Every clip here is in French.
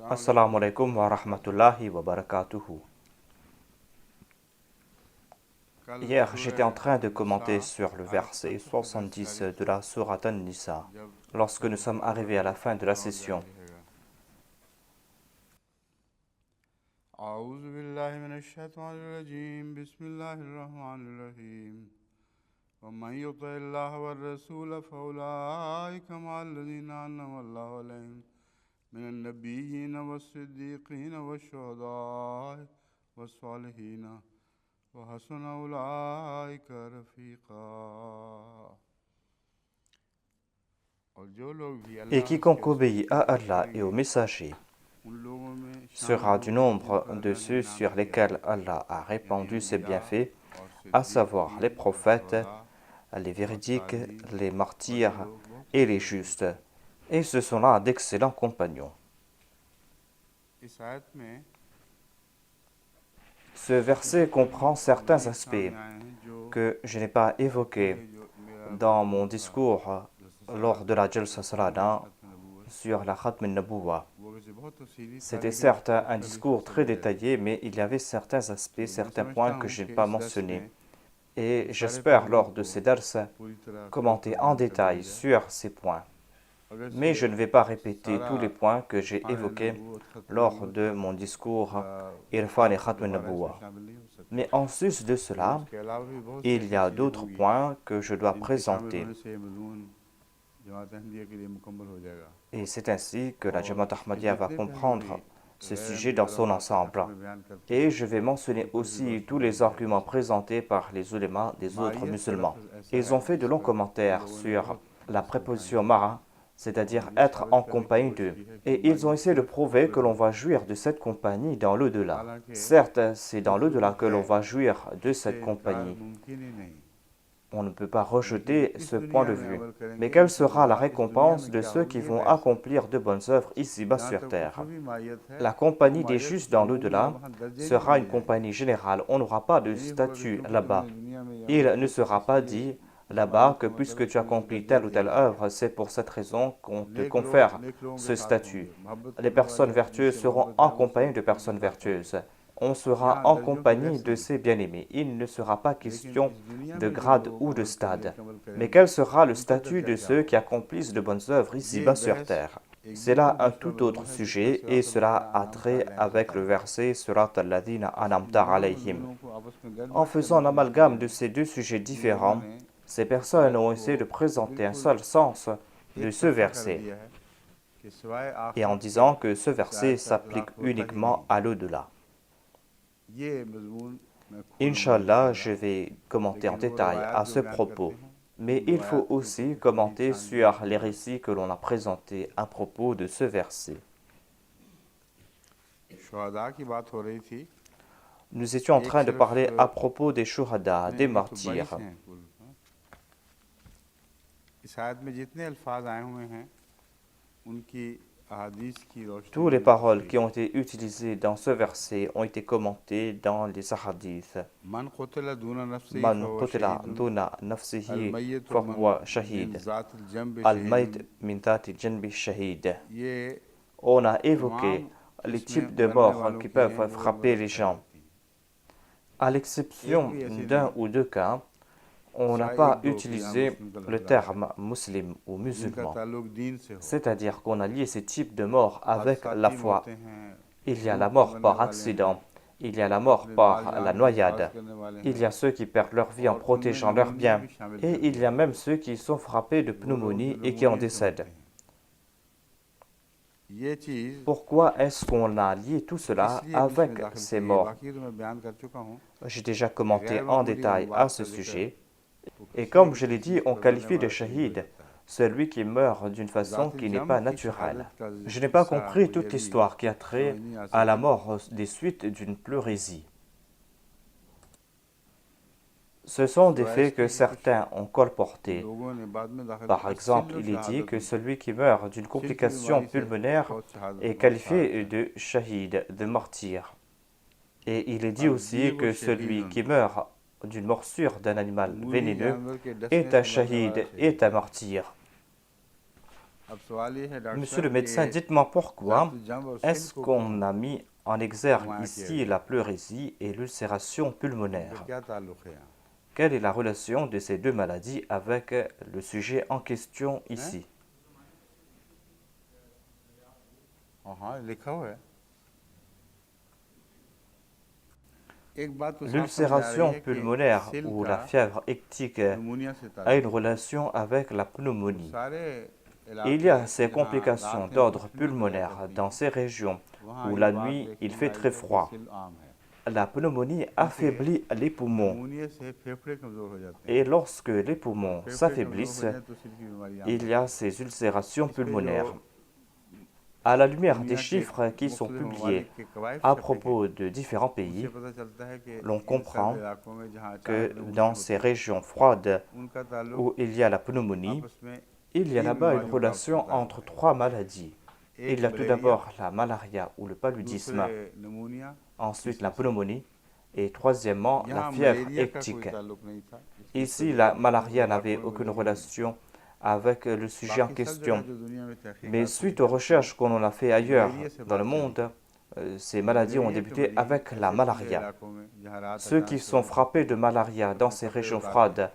Assalamu alaikum wa rahmatullahi wa barakatuhu. Hier, j'étais en train de commenter sur le verset 70 de la sourate An-Nisa, lorsque nous sommes arrivés à la fin de la session. أعوذ بالله من الشيطان الرجيم بسم الله الرحمن الرحيم ومن يطع الله والرسول فأولئك مع الذين أنعم الله عليهم من النبيين والصديقين والشهداء والصالحين وحسن أولئك رفيقا. Et quiconque obéit à Allah et aux messagers sera du nombre de ceux sur lesquels Allah a répandu ses bienfaits, à savoir les prophètes, les véridiques, les martyrs et les justes. Et ce sont là d'excellents compagnons. Ce verset comprend certains aspects que je n'ai pas évoqués dans mon discours lors de la Jalsa Salana sur la Khatm al-Nabuwa. C'était certes un discours très détaillé, mais il y avait certains aspects, certains points que je n'ai pas mentionnés. Et j'espère lors de ces dars commenter en détail sur ces points. Mais je ne vais pas répéter tous les points que j'ai évoqués lors de mon discours Irfan et Khatm al-Nabuwa. Mais en sus de cela, il y a d'autres points que je dois présenter. Et c'est ainsi que la Jamaat Ahmadiyya va comprendre ce sujet dans son ensemble. Et je vais mentionner aussi tous les arguments présentés par les ulémas des autres musulmans. Ils ont fait de longs commentaires sur la préposition mara, c'est-à-dire être en compagnie d'eux. Et ils ont essayé de prouver que l'on va jouir de cette compagnie dans l'au-delà. Certes, c'est dans l'au-delà que l'on va jouir de cette compagnie. On ne peut pas rejeter ce point de vue. Mais quelle sera la récompense de ceux qui vont accomplir de bonnes œuvres ici-bas sur terre? La compagnie des justes dans l'au-delà sera une compagnie générale. On n'aura pas de statut là-bas. Il ne sera pas dit là-bas que puisque tu accomplis telle ou telle œuvre, c'est pour cette raison qu'on te confère ce statut. Les personnes vertueuses seront en compagnie de personnes vertueuses. On sera en compagnie de ses bien-aimés. Il ne sera pas question de grade ou de stade. Mais quel sera le statut de ceux qui accomplissent de bonnes œuvres ici-bas sur terre? C'est là un tout autre sujet et cela a trait avec le verset Surat al-Ladina anamta alayhim. En faisant l'amalgame de ces deux sujets différents, ces personnes ont essayé de présenter un seul sens de ce verset et en disant que ce verset s'applique uniquement à l'au-delà. Inch'Allah, je vais commenter en détail à ce propos. Mais il faut aussi commenter sur les récits que l'on a présentés à propos de ce verset. Nous étions en train de parler à propos des shuhada, des martyrs. Toutes les paroles qui ont été utilisées dans ce verset ont été commentées dans les hadiths. Man qutila duna nafsihi fahuwa shahid. Al-mayt min dhati janbi shahid. On a évoqué les types de morts qui peuvent frapper les gens. À l'exception d'un ou deux cas, on n'a pas utilisé le terme musulman ou musulman. C'est-à-dire qu'on a lié ces types de morts avec la foi. Il y a la mort par accident, il y a la mort par la noyade, il y a ceux qui perdent leur vie en protégeant leurs biens, et il y a même ceux qui sont frappés de pneumonie et qui en décèdent. Pourquoi est-ce qu'on a lié tout cela avec ces morts? J'ai déjà commenté en détail à ce sujet. Et comme je l'ai dit, on qualifie de shahid celui qui meurt d'une façon qui n'est pas naturelle. Je n'ai pas compris toute l'histoire qui a trait à la mort des suites d'une pleurésie. Ce sont des faits que certains ont colportés. Par exemple, il est dit que celui qui meurt d'une complication pulmonaire est qualifié de shahid, de martyr. Et il est dit aussi que celui qui meurt d'une morsure d'un animal vénéneux est un shahid, est un martyr. Monsieur le médecin, dites-moi pourquoi est-ce qu'on a mis en exergue ici la pleurésie et l'ulcération pulmonaire? Quelle est la relation de ces deux maladies avec le sujet en question ici? L'ulcération pulmonaire ou la fièvre hectique a une relation avec la pneumonie. Il y a ces complications d'ordre pulmonaire dans ces régions où la nuit il fait très froid. La pneumonie affaiblit les poumons et lorsque les poumons s'affaiblissent, il y a ces ulcérations pulmonaires. À la lumière des chiffres qui sont publiés à propos de différents pays, l'on comprend que dans ces régions froides où il y a la pneumonie, il y a là-bas une relation entre trois maladies. Il y a tout d'abord la malaria ou le paludisme, ensuite la pneumonie et troisièmement la fièvre hectique. Ici, la malaria n'avait aucune relation avec le sujet en question. Mais suite aux recherches qu'on en a fait ailleurs dans le monde, ces maladies ont débuté avec la malaria. Ceux qui sont frappés de malaria dans ces régions froides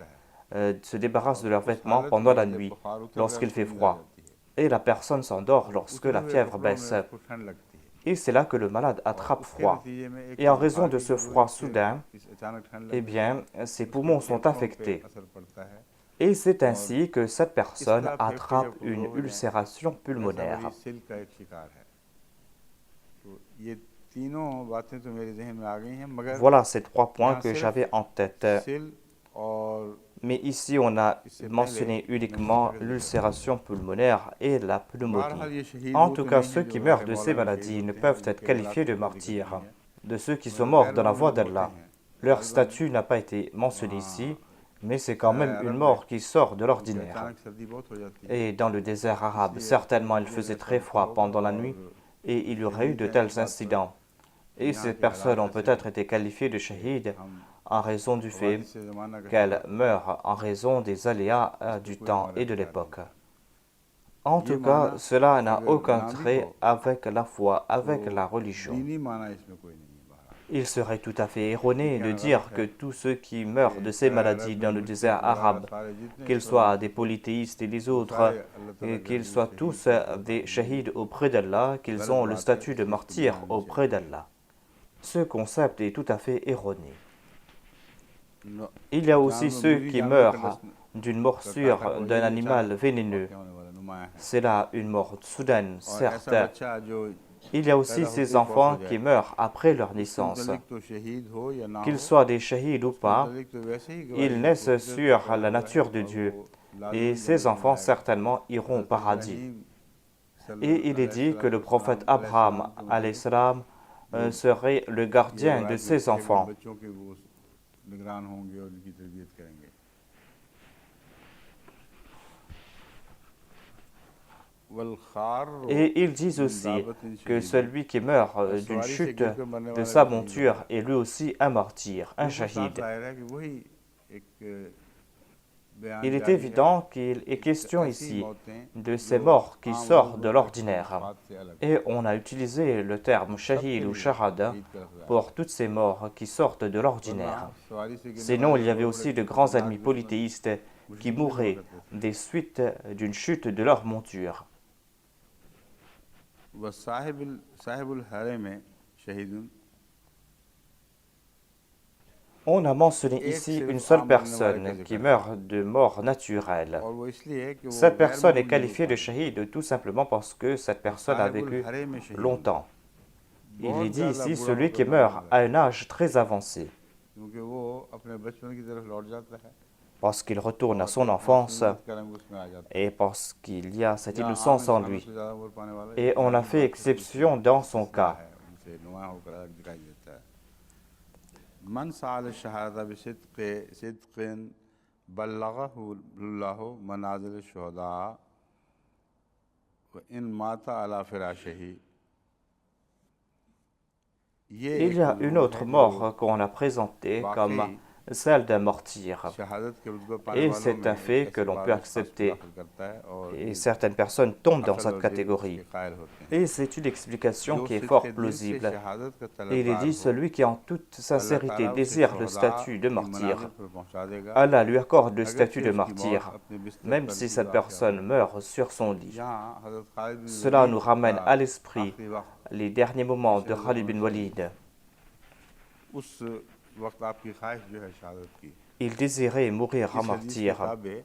se débarrassent de leurs vêtements pendant la nuit, lorsqu'il fait froid. Et la personne s'endort lorsque la fièvre baisse. Et c'est là que le malade attrape froid. Et en raison de ce froid soudain, eh bien, ses poumons sont affectés. Et c'est ainsi que cette personne attrape une ulcération pulmonaire. Voilà ces trois points que j'avais en tête. Mais ici, on a mentionné uniquement l'ulcération pulmonaire et la pneumonie. En tout cas, ceux qui meurent de ces maladies ne peuvent être qualifiés de martyrs, de ceux qui sont morts dans la voie d'Allah. Leur statut n'a pas été mentionné ici, mais c'est quand même une mort qui sort de l'ordinaire. Et dans le désert arabe, certainement il faisait très froid pendant la nuit et il y aurait eu de tels incidents. Et ces personnes ont peut-être été qualifiées de shahids en raison du fait qu'elles meurent en raison des aléas du temps et de l'époque. En tout cas, cela n'a aucun trait avec la foi, avec la religion. Il serait tout à fait erroné de dire que tous ceux qui meurent de ces maladies dans le désert arabe, qu'ils soient des polythéistes et les autres, qu'ils soient tous des shahids auprès d'Allah, qu'ils ont le statut de martyrs auprès d'Allah. Ce concept est tout à fait erroné. Il y a aussi ceux qui meurent d'une morsure d'un animal vénéneux. C'est là une mort soudaine, certes. Il y a aussi ces enfants qui meurent après leur naissance. Qu'ils soient des shahids ou pas, ils naissent sur la nature de Dieu. Et ces enfants certainement iront au paradis. Et il est dit que le prophète Abraham, alayhi salam, serait le gardien de ces enfants. Et ils disent aussi que celui qui meurt d'une chute de sa monture est lui aussi un martyr, un shahid. Il est évident qu'il est question ici de ces morts qui sortent de l'ordinaire. Et on a utilisé le terme shahid ou shahada pour toutes ces morts qui sortent de l'ordinaire. Sinon, il y avait aussi de grands ennemis polythéistes qui mouraient des suites d'une chute de leur monture. On a mentionné ici une seule personne qui meurt de mort naturelle. Cette personne est qualifiée de shahid tout simplement parce que cette personne a vécu longtemps. Il est dit ici celui qui meurt à un âge très avancé, parce qu'il retourne à son enfance et parce qu'il y a cette innocence en lui. Et on a fait exception dans son cas. Il y a une autre mort qu'on a présentée comme celle d'un martyr. शहादत के रुतबे पाने Et वालों c'est un में fait एक que ऐसी l'on बात peut को खास accepter. दाखिल करता है और Et इस certaines personnes tombent dans अकल cette और दिल catégorie. के कायल होते हैं Et c'est une explication जो qui est सिद्क़ fort दिल से plausible. शहादत का Et il est तलबगार dit, हो celui qui en toute अल्लाह sincérité ताला उसे désire le शुहदा statut de की martyr, मनाजिल पर पहुंचा देगा Allah lui accorde le statut अगरचे de उसकी मौत martyr, अपने बिस्तर même पर si ही cette वाक़या हो। personne meurt sur son lit. यहाँ हज़रत खालिद बिन Cela वलीद nous ramène का à l'esprit आखिरी वक्त les derniers moments जिसे de Khalid हुजूर bin से Walid. उस वक्त आपकी ख्वाहिश जो है शहादत की Il désirait mourir en इस हदीस के martyr, ताबे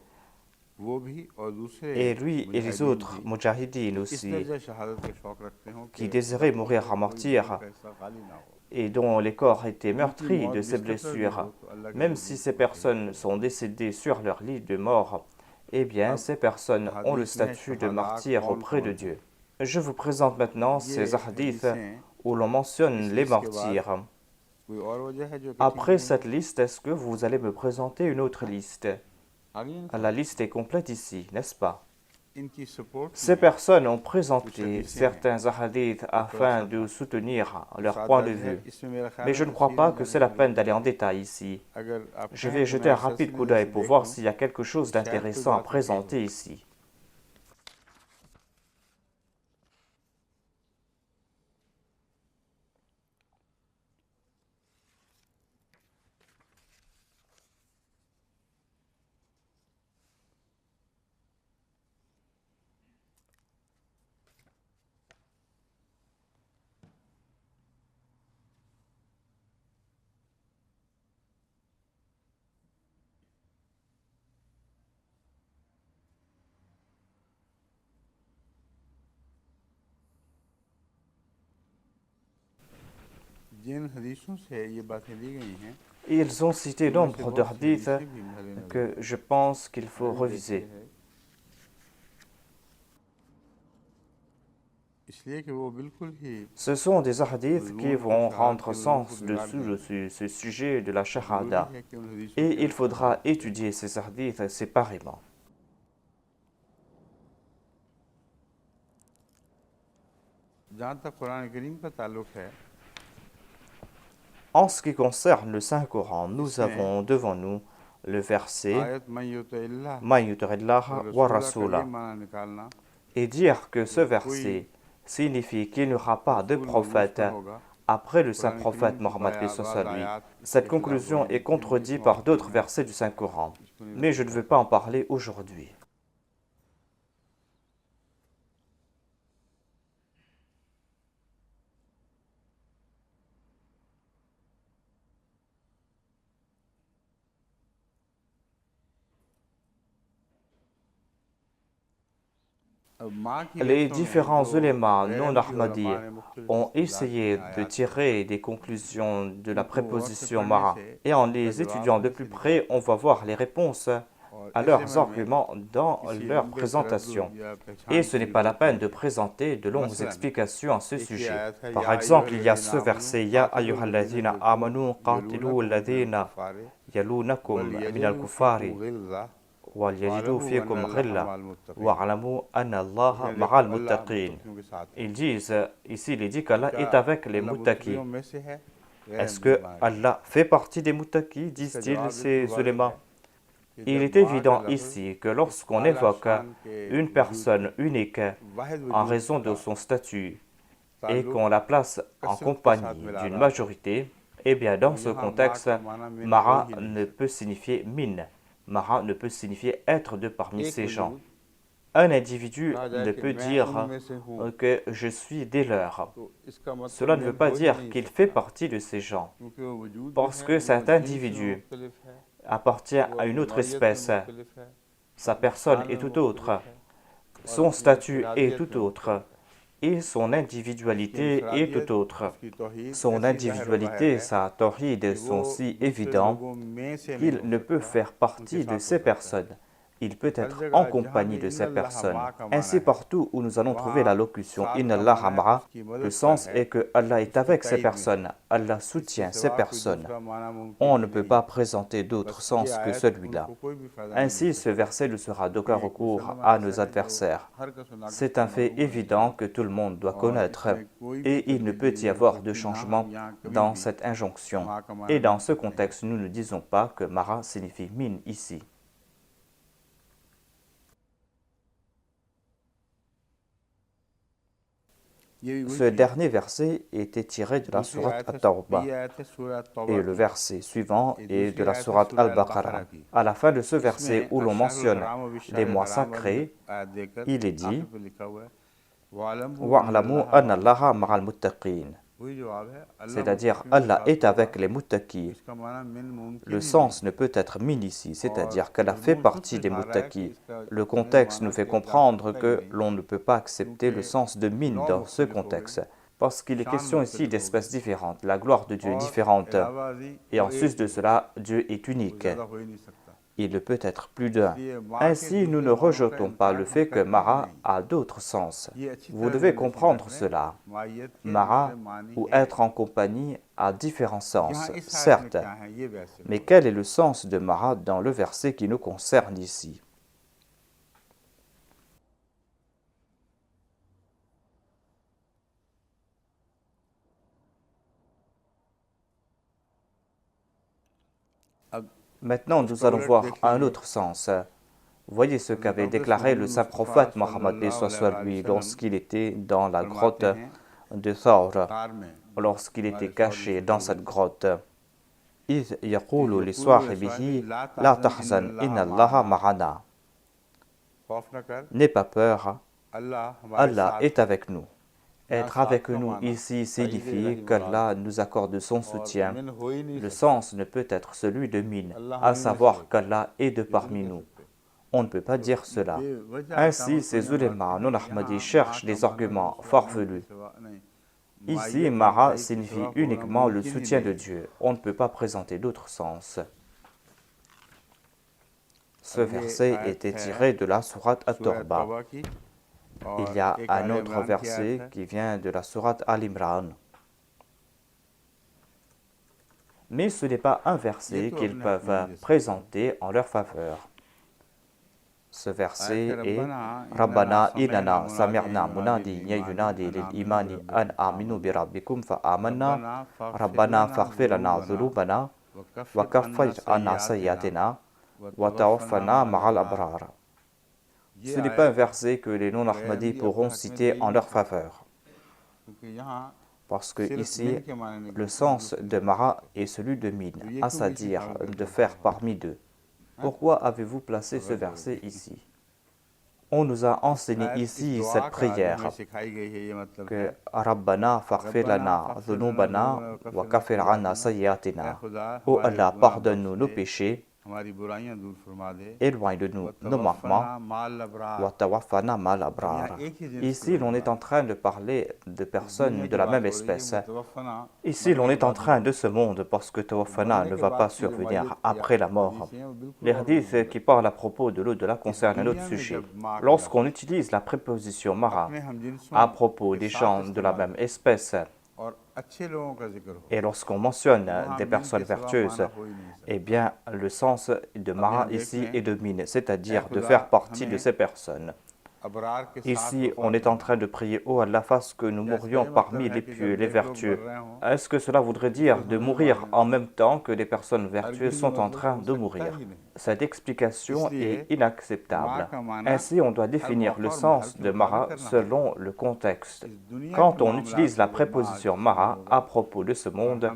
वो भी और दूसरे et lui et les Mujahideen autres भी mujahideen इस aussi, दर्जा शहादत के शौक रखते हो कि qui désiraient लफ्ज़ों mourir से en कोई martyr, दिल का हिस्सा खाली ना हो et dont les corps étaient उनकी meurtris मौत de ces बिस्तर पर भी blessures, हो तो अल्लाह के même नज़दीक si ces वो शहीद personnes हो sont जाएंगे। décédées sur leur lit de mort, eh bien, अब ces personnes ont le हदीस में statut de शहादा martyr कौन auprès de कौन है Dieu. Je vous présente maintenant ये ces hadiths हदीसें où l'on mentionne इस les लिस्ट के बाद martyrs. कोई और वजह है जो कि ठीक Après नहीं cette है liste, est-ce que vous allez me présenter une autre liste? आगे इन La liste est complète ici, n'est-ce pas? इनकी सपोर्ट Ces में personnes ont कुछ présenté हदीसें हैं certains hadiths afin de soutenir leur साथ point de दर्ज है vue. इसमें मेरा ख्याल Mais है je ne crois तफसील pas में que जाने c'est की la peine जरूरत d'aller en नहीं détail ici. अगर आप Je चाहें vais तो jeter मैं un rapide coup सरसरी d'œil से pour देख voir लूं s'il y a quelque chose शायद कोई d'intéressant à बात निकली हो présenter ici. जिन हदीसों से ये बातें ली गई हैं Ils ont cité उनमें से nombre de बहुत सी hadiths हदीसें भी मद्देनजर que je pense qu'il faut अभी देखते reviser. हैं इसलिए कि वो बिल्कुल ही Ce sont des hadiths qui मजमून vont शहादत rendre के वजूद को sens बिगाड़ dessus ce sujet de la देंगे ज़रूरी shahada. है कि उन हदीसों Et की il faudra étudier ces hadiths séparément. जहाँ तक कुरान करीम का ताल्लुक है En ce qui concerne le Saint-Coran, nous इसमें avons devant nous le verset आयत मन युतिल्लाह Man yuti'illah व wa रसूला का ये rasula, माना निकालना et dire que ce कोई verset signifie qu'il n'y aura pas de रसूल मौजूद prophète न होगा après le saint कुरान prophète करीम की Mohammed बाया paix soit बाज़ sur lui. आयात Cette के खिलाफ conclusion वर्जी est की contredite जिस par मौके d'autres में versets du Saint-Coran, इसको नहीं mais je ne बताया veux pas en parler aujourd'hui. अब माँ की Les हदीसों में différents जो ulémas गैर non अहमदी ahmadis उलमा ने मुख्तलिफ ont इस्तिलाह essayé की de आयात tirer des conclusions de la इनको गौर से préposition पढ़ने mara, से et en इसका les जवाब étudiant de सही plus से près, निकलता on va voir les réponses है और à ऐसे leurs में हमें arguments dans किसी leur लंबे présentation. तरद्दुद या Et पहचान ce की n'est pas la जरूरत peine नहीं de है présenter de longues मसलन explications à ce एक ही sujet. आयत है Par या exemple, il y a अय्युहल्लज़ीना ce आमनू verset Ya क़ातिलुल लज़ीना ayyuhallazina amanu qatilu यलूनकुम मिनल alladhina कुफ़ारि yalunakum minal वलियजिदू kufari फ़ीकुम ग़िल्ज़ा walyajidu वालमू fikum अन्नल्लाह ghilla मअल मुत्तक़ीन wa'lamu anna Allaha इसमें देखो ma'al अल्लाह muttaqin. मुत्तक़ियों के साथ है Ils disent, ici il est dit qu'Allah क्या est avec les अल्लाह muttaqis. मुत्तक़ियों में से है गैर Est-ce अहमदी que उलमा कहते हैं Allah fait partie des muttaqis, इसका disent-ils जवाब ces बिल्कुल वाज़ेह ulémas? है कि Il जब est माँ का évident लफ्ज़ ici que इस lorsqu'on आला évoque शान के une वजूद personne unique वाहिद en वजूद raison de का son statut et ताल्लुक qu'on la place en कसरत के साथ compagnie मिला d'une रहा है majorité, eh bien dans तो ce यहाँ माँ contexte, का माना मिन हो Mara ही नहीं ne सकता peut signifier min. Mara ne peut signifier être de parmi एक ces gens. वजूद Un individu कहा जाए ne कि peut मैं dire उनमें से हूँ que je suis des leurs. तो इसका मतलब Cela ne veut मिन pas हो ही dire नहीं qu'il fait सकता partie de ces gens, क्योंकि वो वजूद जो parce है que वो cet जिन्स में individu मुख्तलिफ है appartient वो à une अपनी autre नौइयत में espèce, मुख्तलिफ है sa अपनी personne शान est में tout autre, मुख्तलिफ है और son अपनी statut est इनफरादियत tout में autre, मुख्तलिफ है et son उसकी individualité est tout इनफरादियत autre. उसकी तौहीद Son ऐसी ज़ाहिर व बाहिर individualité, है sa tawhid कि वो sont si दूसरे évidents लोगों में से नहीं qu'il हो ne peut सकता faire उनके partie de साथ हो ces सकता है personnes. il peut être en compagnie de ces personnes. Ainsi, partout où nous allons trouver la locution Inna Allah ma'a, le sens est que Allah est avec ces personnes, Allah soutient ces personnes. On ne peut pas présenter d'autre sens que celui-là. Ainsi, ce verset ne sera d'aucun recours à nos adversaires. C'est un fait évident que tout le monde doit connaître, et il ne peut y avoir de changement dans cette injonction. Et dans ce contexte, nous ne disons pas que Mara signifie mine ici. Ce dernier verset était tiré de la sourate At-Tawbah et le verset suivant est de la sourate Al-Baqarah. À la fin de ce verset où l'on mentionne les mois sacrés, il est dit « Wa'lamu anna Allaha ma'al muttaqin » c'est-à-dire Allah est avec les muttaqis. Le sens ne peut être min ici, c'est-à-dire qu'Allah fait partie des muttaqis. Le contexte nous fait comprendre que l'on ne peut pas accepter le sens de min dans ce contexte, parce qu'il est question ici d'espèces différentes. La gloire de Dieu est différente, et en sus de cela, Dieu est unique. Il ne peut être plus d'un. Ainsi, nous ne rejetons pas le fait que Mara a d'autres sens. Vous devez comprendre cela. Mara, ou être en compagnie, a différents sens, certes. Mais quel est le sens de Mara dans le verset qui nous concerne ici? Maintenant, nous allons voir un autre sens. Voyez ce qu'avait déclaré le saint prophète Mohammed lui lorsqu'il était dans la grotte de Thawr, lorsqu'il était caché dans cette grotte. إِذْ يَقُولُ لِصَاحِبِهِ لَا تَحْزَنْ إِنَّ اللَّهَ مَعَنَا. N'aie pas peur, Allah est avec nous. Être avec nous ici signifie qu'Allah nous accorde son soutien. Le sens ne peut être celui de min, à savoir qu'Allah est de parmi nous. On ne peut pas dire cela. Ainsi, ces ulémas non-ahmadis cherchent des arguments farfelus. Ici, Mara signifie uniquement le soutien de Dieu. On ne peut pas présenter d'autre sens. Ce verset était tiré de la sourate At-Tawbah. Il y a un autre verset qui vient de la sourate Al-Imran. Mais ce n'est pas un verset qu'ils peuvent présenter en leur faveur. Ce verset est Rabbana inana sami'na munadi yunadi lil imani an aminu bi rabbikum fa amanna Rabbana faghfir lana dhunubana wa kaffir anna sayyi'atina wa tawaffana ma'al abrar. Ce n'est pas un verset que les non-ahmadis pourront citer en leur faveur. Parce que ici, le sens de Mara est celui de min, à c'est-à-dire de faire parmi deux. Pourquoi avez-vous placé ce verset ici? On nous a enseigné ici cette prière que Rabbana faghfir lana dhunubana wa kaffir anna sayyi'atina. Oh Allah, pardonne-nous nos péchés, éloigne de nous nos manquements. Ici, l'on est en train de parler de personnes de la même espèce. Ici, l'on est en train de ce monde parce que Tawaffana ne va pas survenir après la mort. Les hadiths qui parlent à propos de l'au-delà concernent un autre sujet. Lorsqu'on utilise la préposition mara à propos des gens de la même espèce, et lorsqu'on mentionne des personnes vertueuses, eh bien, le sens de Mara ici est de min, c'est-à-dire de faire partie de ces personnes. Ici, on est en train de prier, oh Allah, fasse que nous mourions parmi les pieux, les vertueux. Est-ce que cela voudrait dire de mourir en même temps que les personnes vertueuses sont en train de mourir? Cette explication est inacceptable. Ainsi, on doit définir le sens de Mara selon le contexte. Quand on utilise la préposition Mara à propos de ce monde,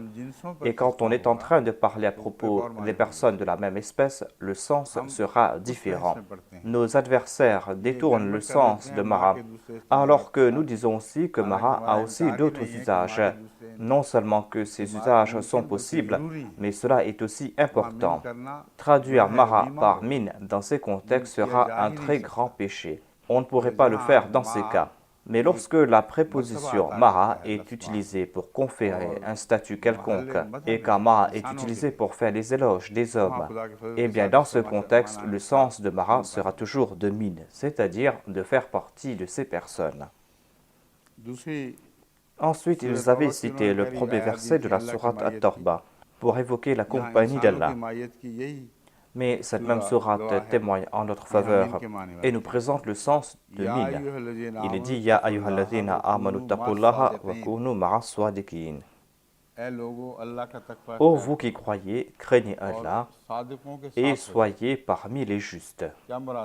et quand on est en train de parler à propos des personnes de la même espèce, le sens sera différent. Nos adversaires détournent le sens de Mara, alors que nous disons aussi que Mara a aussi d'autres usages. Non seulement que ces usages sont possibles, mais cela est aussi important. Traduire Mara par min dans ces contextes sera un très grand péché. On ne pourrait pas le faire dans ces cas. Mais lorsque la préposition mara est utilisée pour conférer un statut quelconque et qu'un mara est utilisé pour faire les éloges des hommes, eh bien dans ce contexte, le sens de mara sera toujours de min, c'est-à-dire de faire partie de ces personnes. Ensuite, ils avaient cité le premier verset de la sourate At-Tawbah pour évoquer la compagnie d'Allah. Mais cette même sourate témoigne en notre faveur et nous présente le sens de min. Il est dit Ya ayyuhalladhina amanu taqullaha wa kunu ma'as sadiqin. Ô vous qui croyez, craignez Allah et soyez parmi les justes.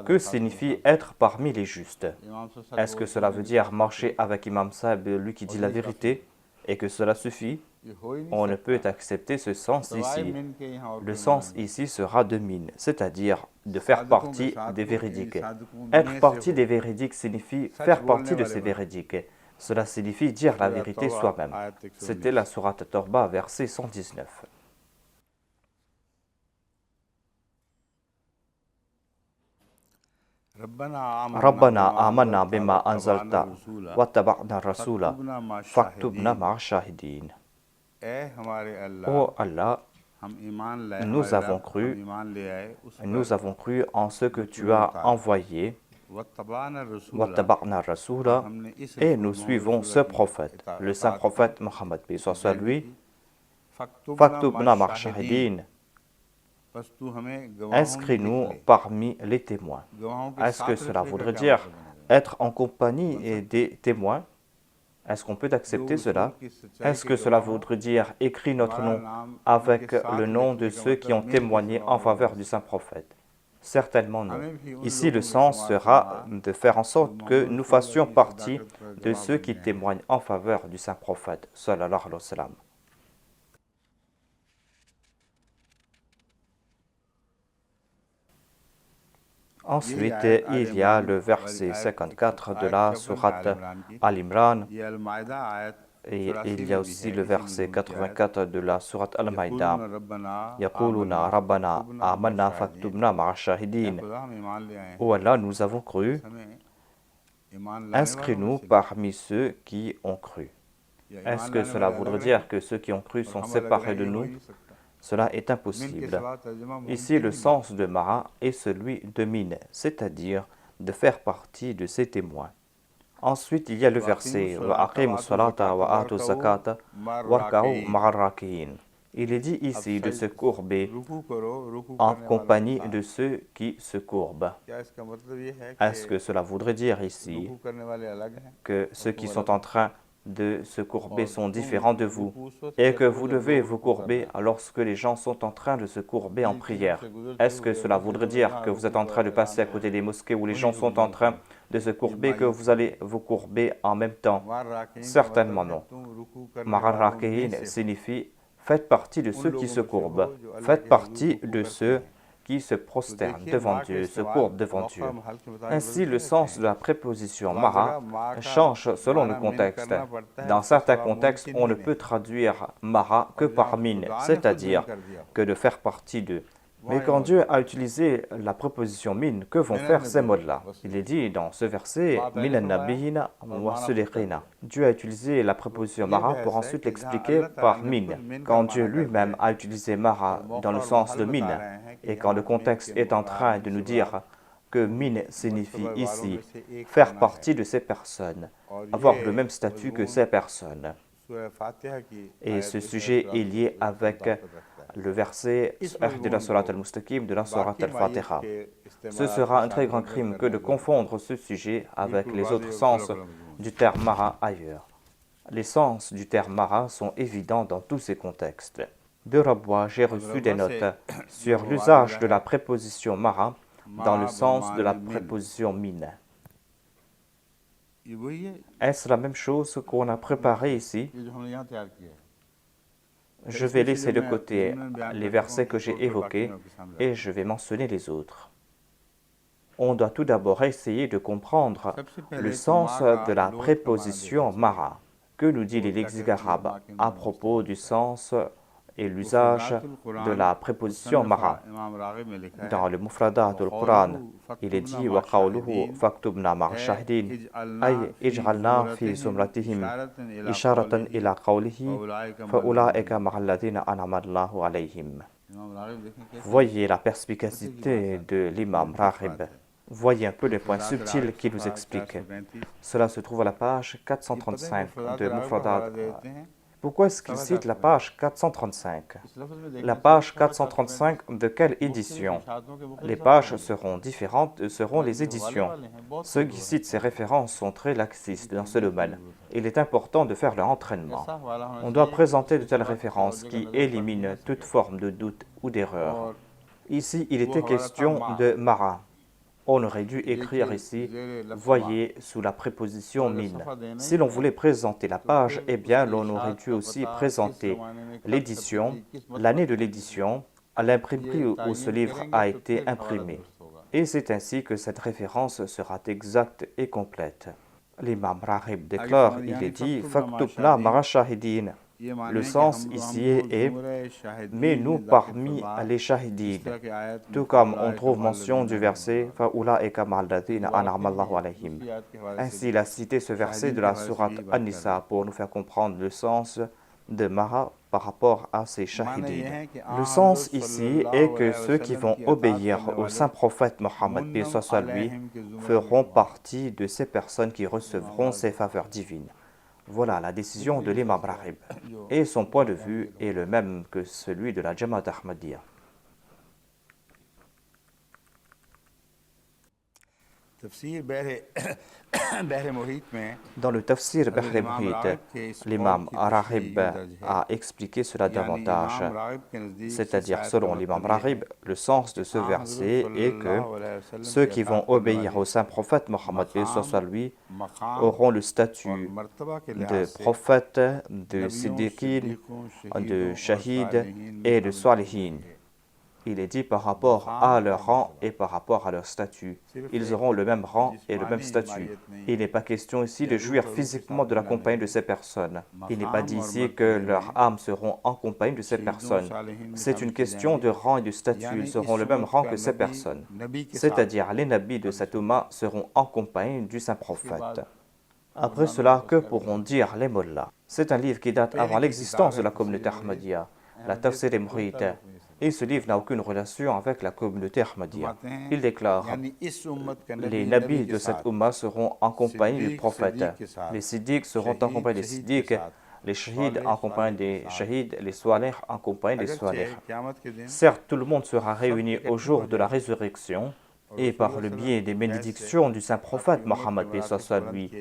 Que signifie être parmi les justes? Est-ce que cela veut dire marcher avec Imam Sahib, lui qui dit la vérité, et que cela suffit? On ne peut accepter ce sens ici. Le sens ici sera de min, c'est-à-dire de faire partie des véridiques. Être partie des véridiques signifie faire partie de ces véridiques. Cela signifie dire la vérité soi-même. C'était la sourate At-Tawbah, verset 119. ربنا آمنا بما أنزلت واتبعنا الرسول فاكتبنا مع الشاهدين. Ô Allah, nous avons cru en ce que tu as envoyé, et nous suivons ce prophète, le saint prophète Mohammed, paix soit sur lui. Faktubna ma'a shahidin. Inscris-nous parmi les témoins. Est-ce que cela voudrait dire être en compagnie des témoins? Est-ce qu'on peut accepter cela? Est-ce que cela voudrait dire écrit notre nom avec le nom de ceux qui ont témoigné en faveur du saint prophète? Certainement non. Ici, le sens sera de faire en sorte que nous fassions partie de ceux qui témoignent en faveur du saint prophète, sallallahu alayhi wa sallam. Ensuite, il y a le verset 54 de la sourate Al-Imran et il y a aussi le verset 84 de la sourate Al-Maïda. Yaquluna Rabbana amanna faktubna ma'a shahidin. Ô Allah, nous avons cru, inscris-nous parmi ceux qui ont cru. Est-ce que cela voudrait dire que ceux qui ont cru sont séparés de nous? Cela est impossible. Ici, le sens de mara est celui de min, c'est-à-dire de faire partie de ces témoins. Ensuite, il y a le verset Wa aqimus salata wa atu zakata warka'u ma'ar raki'in. Il est dit ici de se courber en compagnie de ceux qui se courbent. Est-ce que cela voudrait dire ici que ceux qui sont en train de se courber sont différents de vous et que vous devez vous courber lorsque les gens sont en train de se courber en prière? Est-ce que cela voudrait dire que vous êtes en train de passer à côté des mosquées où les gens sont en train de se courber, que vous allez vous courber en même temps? Certainement non. Ma'ar raki'in signifie faites partie de ceux qui se courbent, faites partie de ceux qui se prosternent devant Dieu, se courbent devant Dieu. Ainsi, le sens de la préposition mara change selon le contexte. Dans certains contextes, on ne peut traduire mara que par min, c'est-à-dire que de faire partie d'eux. Mais quand Dieu a utilisé la préposition min, que vont faire ces mots-là? Il est dit dans ce verset Minan nabiyina wa sudiqina. Dieu a utilisé la préposition mara pour ensuite l'expliquer par min. Quand Dieu lui-même a utilisé mara dans le sens de min, et quand le contexte est en train de nous dire que min signifie ici faire partie de ces personnes, avoir le même statut que ces personnes. Et ce sujet est lié avec le verset de la Surat al-Mustaqim de la Surat al-Fatiha. Ce sera un très grand crime que de confondre ce sujet avec les autres sens du terme mara ailleurs. Les sens du terme mara sont évidents dans tous ces contextes. De Rabwa, j'ai reçu des notes sur l'usage de la préposition mara dans le sens de la préposition min. Est-ce la même chose qu'on a préparé ici? Je vais laisser de côté les versets que j'ai évoqués et je vais mentionner les autres. On doit tout d'abord essayer de comprendre le sens de la préposition mara. Que nous dit les lexiques arabes à propos du sens et l'usage de la préposition mara. Dans le Mufradat du Coran, il est dit wa qawluhu faktubna ma'a shahidin ay ij'alna fi zumratihim isharatan ila qawlihi fa ulaika ma'a alladhina an'ama Allahu alayhim. Voyez la perspicacité de l'imam Raghib. Voyez un peu les points subtils qui nous expliquent. Cela se trouve à la page 435 de Mufradat. Pourquoi est-ce qu'il cite la page 435? La page 435 de quelle édition? Les pages seront différentes, seront les éditions. Ceux qui citent ces références sont très laxistes dans ce domaine. Il est important de faire leur entraînement. On doit présenter de telles références qui éliminent toute forme de doute ou d'erreur. Ici, il était question de Mara. On aurait dû écrire ici, voyez, sous la préposition mine. Si l'on voulait présenter la page, eh bien, l'on aurait dû aussi présenter l'édition, l'année de l'édition, à l'imprimerie où ce livre a été imprimé. Et c'est ainsi que cette référence sera exacte et complète. L'imam Raghib déclare, il est dit, Faktubna ma'a shahidin. Le sens ici est « mets-nous parmi les shahidin », tout comme on trouve mention du verset « Fa'ulaika ma'alladhina an'ama Allahu alayhim ». Ainsi, il a cité ce verset de la sourate An-Nisa pour nous faire comprendre le sens de Mara par rapport à ces shahidin. Le sens ici est que ceux qui vont obéir au saint prophète Mohammed, paix soit lui, feront partie de ces personnes qui recevront ces faveurs divines. Voilà la décision de l'imam Raghib. Et son point de vue est le même que celui de la Jamaat Ahmadiyya. Dans le tafsir Bahr Muhit, l'imam Raghib a expliqué cela davantage. C'est-à-dire, selon l'imam Raghib, le sens de ce verset est que ceux qui vont obéir au saint prophète Mohammed, soit lui, auront le statut de prophète, de siddiqin, de shahid et de salihin. Il est dit par rapport à leur rang et par rapport à leur statut. Ils auront le même rang et le même statut. Il n'est pas question ici de jouir physiquement de la compagnie de ces personnes. Il n'est pas dit ici que leurs âmes seront en compagnie de ces personnes. C'est une question de rang et de statut. Ils auront le même rang que ces personnes. C'est-à-dire, les nabis de cette Ummah seront en compagnie du saint prophète. Après cela, que pourront dire les mollahs? C'est un livre qui date avant l'existence de la communauté Ahmadiyya, la Tafsir Muhit. Et ce livre n'a aucune relation avec la communauté Ahmadiyya. Il déclare, les nabis de cette Ummah seront en compagnie du prophète. Les siddiqs seront en compagnie des siddiqs, les shahids en compagnie des shahids, les salih en compagnie des salih. Certes, tout le monde sera réuni au jour de la résurrection, et par le biais des bénédictions du saint prophète Mohammed, lui,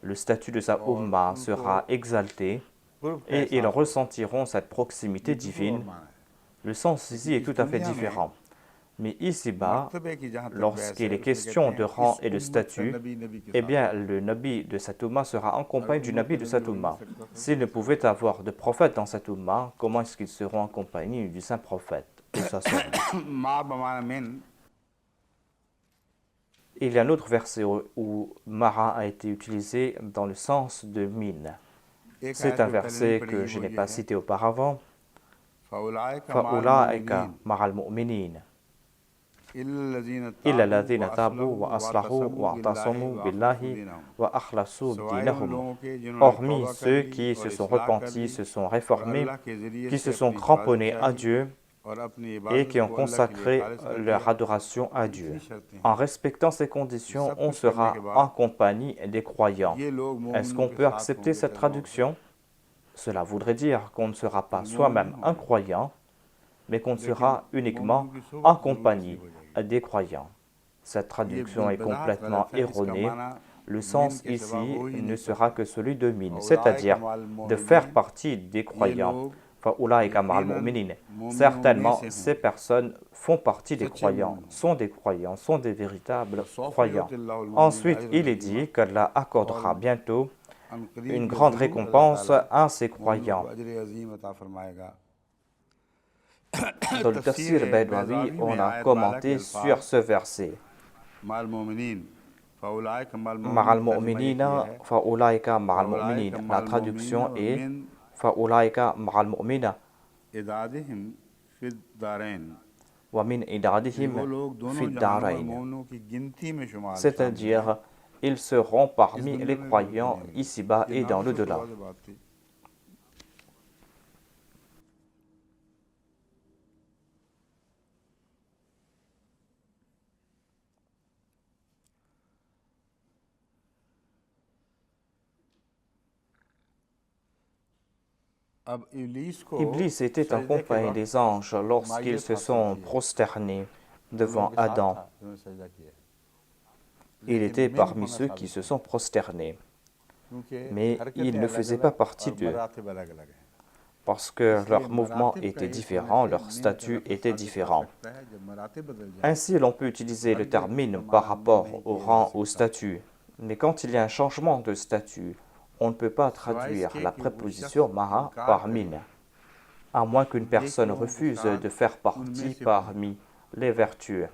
le statut de sa Ummah sera exalté, et ils ressentiront cette proximité divine. Le sens ici est tout à fait différent. Mais ici-bas, lorsqu'il est question de rang et de statut, eh bien, le Nabi de cette Ummah sera en compagnie du Nabi de cette Ummah. S'il ne pouvait avoir de prophète dans cette Ummah, comment est-ce qu'ils seront en compagnie du saint prophète? Il y a un autre verset où Mara a été utilisé dans le sens de mine. C'est un verset que je n'ai pas cité auparavant. فَأُولَٰئِكَ مَعَ الْمُؤْمِنِينَ إِلَّا الَّذِينَ تَابُوا وَأَصْلَحُوا وَاعْتَصَمُوا بِاللَّهِ وَأَخْلَصُوا دِينَهُمْ. Hormis ceux qui se sont repentis, se sont réformés, qui se sont cramponnés à Dieu et qui ont consacré leur adoration à Dieu. En respectant ces conditions, on sera en compagnie des croyants. Est-ce qu'on peut accepter cette traduction? Cela voudrait dire qu'on ne sera pas soi-même un croyant, mais qu'on sera uniquement en compagnie des croyants. Cette traduction est complètement erronée. Le sens ici ne sera que celui de mine, c'est-à-dire de faire partie des croyants. Certainement, ces personnes font partie des croyants, sont des véritables croyants. Ensuite, il est dit qu'Allah accordera bientôt une grande récompense à ses croyants. Dans le tafsir Baydawi, on a commenté sur ce verset. Ma'al mu'minina fa'ulaika ma'al mu'minin. La traduction est fa'ulaika ma'al mu'mina. इदादिहिम फिद दारैन وَمِنْ कि إِدَادِهِمْ वो लोग فِي दोनों जहानों में الدَّارَيْنِ. मोमिनों की गिनती में शामिल हैं। C'est-à-dire, ils seront इस parmi जुमले les में भी croyants नहीं। ici-bas ये et dans नाफिस और l'au-delà. वाज़ेह बात थी। अब इब्लीस को Iblis était en सजदे के compagnie वक्त des anges lorsqu'ils मायत se हासिल sont की है। prosternés उन devant लोगों के साथ Adam. था जिन्होंने सजदा किया। Il लेकिन était मिन parmi होना ceux qui साबित se है sont prosternés, क्योंकि mais il हरकतें ne अलग faisait pas अलग partie और d'eux, मरातिब अलग अलग हैं। parce que इसलिए leur mouvement मरातिब का était एक होने différent, से leur मिन का statut लफ्ज़ était साबित हो différent. सकता है। जब मरातिब बदल जाएं Ainsi, l'on peut utiliser le हरगिज़ termine उसका par माना मिन rapport नहीं au किया जा rang, au सकता statut. Mais quand il y a un changement de statut, on ne peut pas सिवाय traduire इसके la कि वो préposition शख्स mara इनकार par करे min, à moins qu'une नेक personne लोगों के refuse साथ de faire उनमें partie से हो जाए। parmi les vertus.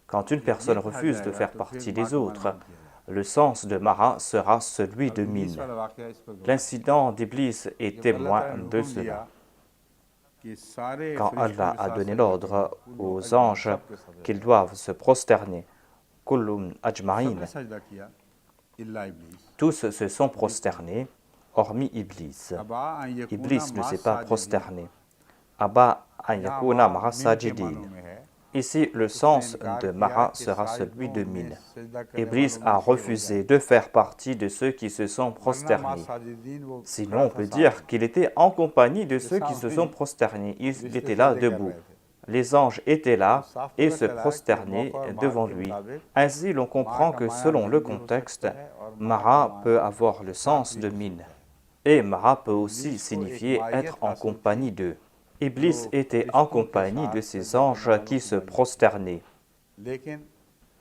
Quand une जब ये personne कहा refuse de जाएगा faire तो फिर partie माँ des के माने autres, नहीं किया जाएगा। le sens de mara sera celui अब de इब्लीस min. वाला वाक़या इस पर गवाह है। L'incident d'Iblis est जब अल्लाह témoin ताला ने de हुक्म दिया cela. कि सारे Quand फरिश्तों Allah के a साथ donné सजदा करो, l'ordre कुल्लु aux अजमईन, anges सबके सजदा qu'ils करो। doivent se prosterner, kullum सबने ajma'in, सजदा किया इल्ला इब्लीस। tous se sont prosternés, hormis Iblis. अबा अन यकूना Iblis ne मा s'est pas Sajidin. prosterné. Abba an यहाँ yakuna बा mara मिन के sajidin. मानों में है। Ici, le उसने sens इनकार de किया Mara कि sera celui साजिदों de में Min. सजदा करने Iblis वालों a में से हो refusé जाए। de faire partie de ceux qui se sont वरना मा prosternés. साजिदीन वो Sinon, खड़ा on था peut साथ dire में। qu'il était en compagnie de ये ceux qui se सामने sont prosternés. Il फरिश्ते était là सजदे कर debout. रहे थे। Les anges étaient तो là साफ et पता se चला कि prosternaient मौका और माल devant के lui. मुताबिक Ainsi, l'on माँ comprend का que माना selon le मिन भी हो contexte, सकता है और माँ का Mara peut माना avoir le साथ sens भी de हो Min. सकता है। Et Mara peut aussi इब्लीस को एक signifier मायत être en हासिल थी compagnie d'eux. जो Iblis était en फरिश्तों के compagnie साथ de ces सजदे करने anges वालों qui की se मायत थी। prosternaient. लेकिन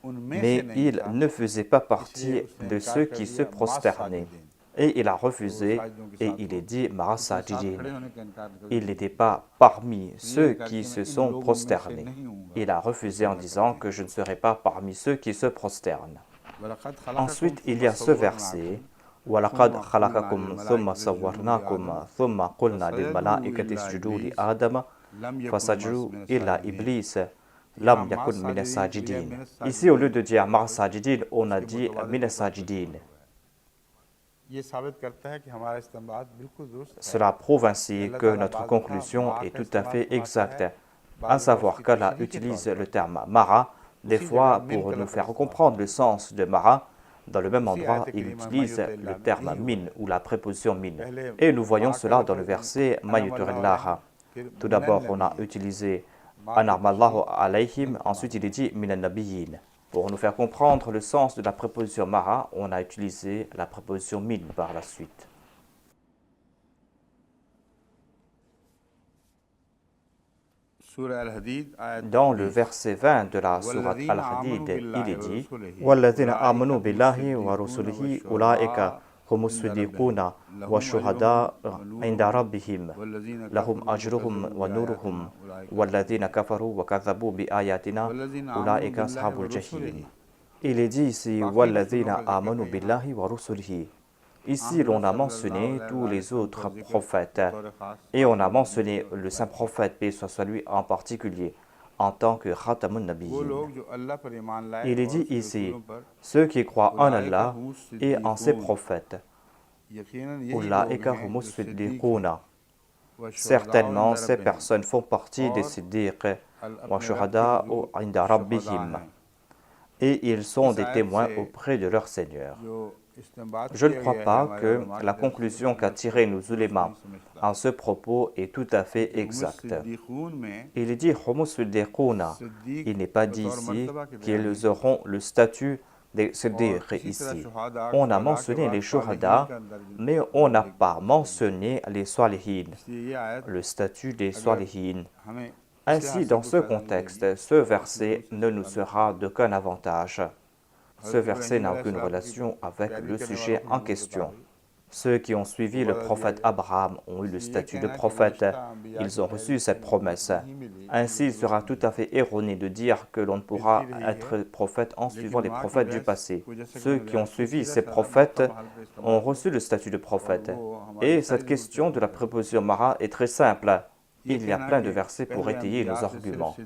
उनमें से Mais नहीं il था, ne faisait pas इसलिए partie उसने de इनकार ceux कर qui se दिया मा prosternaient. साजिदीन। Et il a तो refusé साजिदों के et साथ il हो est dit Mara उसने साथ Sajidin. खड़े होने का इनकार कर Il दिया। n'était pas parmi इसलिए ceux इनकार qui कि मैं se इन sont लोगों में से prosternés. नहीं हूँगा Il a जो refusé en सजदा disant करते que हैं। je ne serai pas parmi ceux qui se prosternent. वलक़द खलक़कुम Ensuite, il सुम्मा y a ce verset सव्वरनाकुम وَلَقَدْ सुम्मा कुलना خَلَقَكُمْ ثُمَّ लिलमलाइकति اسजुदू صَوَّرْنَاكُمْ लिआदम ثُمَّ قُلْنَا फसजदू لِلْمَلَائِكَةِ इल्ला اسْجُدُوا इब्लीस لِآدَمَ लम यकुन فَسَجَدُوا मिनस إِلَّا साजिदीन। إِبْلِيسَ यहाँ لَمْ मा يَكُنْ مِنَ साजिदीन के बजाय السَّاجِدِينَ. मिनस Ici, au lieu साजिदीन de dire किया Mar तो Sajidin, on a इसके dit मुतवाज़िन Min के साथ कुछ Sajidin. हो गया। ये साबित करता है कि हमारा इस्तेमाल बिल्कुल दुरुस्त है। Cela prouve ainsi अल्लाह que ताला notre बाज़ दफ़ा conclusion मा est का tout à इस्तेमाल fait फरमाता है, exacte, à बाज़ दफ़ा savoir उसकी qu'Allah तशरीह के तौर utilise le पर terme Mara, des उसी जगह fois मिन pour का nous लफ्ज़ faire इस्तेमाल comprendre le फरमाता है। sens de Mara. Dans le même उसी endroit, आयत il करीमा में utilise युतिल्लाह le में terme यही हुआ min है। ou la préposition min. पहले Et nous voyons माँ का cela dans le लफ्ज़ verset अनअमल्लाहु अलैहिम, Mayuturillah. फिर Tout मिनन d'abord, on a नबिय्यीन, utilisé माँ की Anarmallahu तशरीह alayhim, मिन ensuite तमाम il est dit Minan Nabiyyin. Pour nous faire comprendre le sens de la préposition Mara, on a utilisé la préposition min par la suite. सूरह अल-हदीद आयत Dans le 20 verset 20 de la sourate वल्लज़ीन आमनू Al-Hadid, il बिल्लाहि est व dit रसूलिही وَالَّذِينَ उलाइका آمَنُوا हुमुस بِاللَّهِ सिद्दीक़ून وَرُسُلِهِ वश्शुहदाअ أُولَٰئِك هم इंद रब्बिहिम الصديقون लहुम अजरुहुम والشهداء व عند नूरुहुम ربهم वल्लज़ीन لهم कफ़रू أجرهم वकज़्ज़बू ونورهم बिआयातिना उलाइका अस्हाबुल والذين जहीम كفروا وكذبوا بآياتنا वल्लज़ीन आमनू أولئك बिल्लाहि أصحاب व الجحيم. रसूलिही Il est dit ici बाकी وَالَّذِينَ रसूलों का जिक्र آمَنُوا कहीं यहाँ بِاللَّهِ وَرُسُلِهِ. Ici, हज़रत l'on a सल्लल्लाहु mentionné tous अलैहि les वसल्लम का autres जिक्र prophètes बतौर ख़ास et on बाकी a मोमिनों mentionné के le saint बायत है। prophète, paix soit sur lui en particulier, en tant que Khatamun वो Nabiyyin. लोग जो अल्लाह पर ईमान लाए Il est और dit उसके ici, रसूलों पर ceux qui croient en उलाइका Allah हुमुस et en ses सिद्दीक़ून prophètes. यकीनन यही लोग Ulaika हैं humus जो सिद्दीक़ siddiqouna. हैं व शुहदाअ Certainement, इंद ces रब्बिहिम personnes font partie des और siddiq wa अपने रब के shuhada हुजूर inda शुहदा rabbihim. हैं। Et ils sont इस des आयत témoins से auprès de leur Seigneur. जो इस्तेंबात Je ne किया crois गया है pas हमारे que उलमा la की तरफ से conclusion qu'a लफ्ज़ को tirée nos दुरुस्त नहीं ulémas समझता en ce propos est tout à fait कि हुमुस exacte. सिद्दीक़ून में Il est dit humus siddiqouna. Siddiq Il n'est pas dit बतौर ici मर्तबा के बयान नहीं qu'ils होता auront le statut des और siddiq इसी तरह ici. शुहदा On a शुहदा के mentionné बाद les सालिहीन shuhada, का दर्ज mais on n'a लिख pas दिया। mentionné les salihin, इसलिए ये आयत le statut des अगर salihin. हमें इस Ainsi, लिहाज से dans कोई ce फ़ायदा नहीं contexte, देगी ce इसमें verset दूसरे ne से nous ताल्लुक़ sera नहीं है। d'aucun avantage. Ce हज़रत verset इब्राहीम n'a aucune अलैहिस्सलाम की relation avec पैरवी le करने sujet वालों को en नबूवत question. अता हुई Ceux qui ont तो suivi le वादा दिया prophète गया। Abraham ont eu le इसलिए ये statut de कहना कि prophète, गुज़िश्ता अंबिया ils की ont पैरवी reçu cette से नबूवत promesse. नहीं मिली, Ainsi, ये il sera दुरुस्त tout नहीं à है। fait erroné de dire que l'on ne pourra मिलती रही है être prophète en suivant लेकिन les वहाँ की prophètes du बहस passé. को जैसे कि Ceux मैंने qui ont बयान किया suivi सीधा ces साधा prophètes मौका महल पे इस्तेमाल ont हो reçu le statut de और prophète. वो हमारी Et सारी cette ज़रूरतें question de पूरी la करे। préposition Mara est très simple. il y a plein de versets pour étayer nos arguments.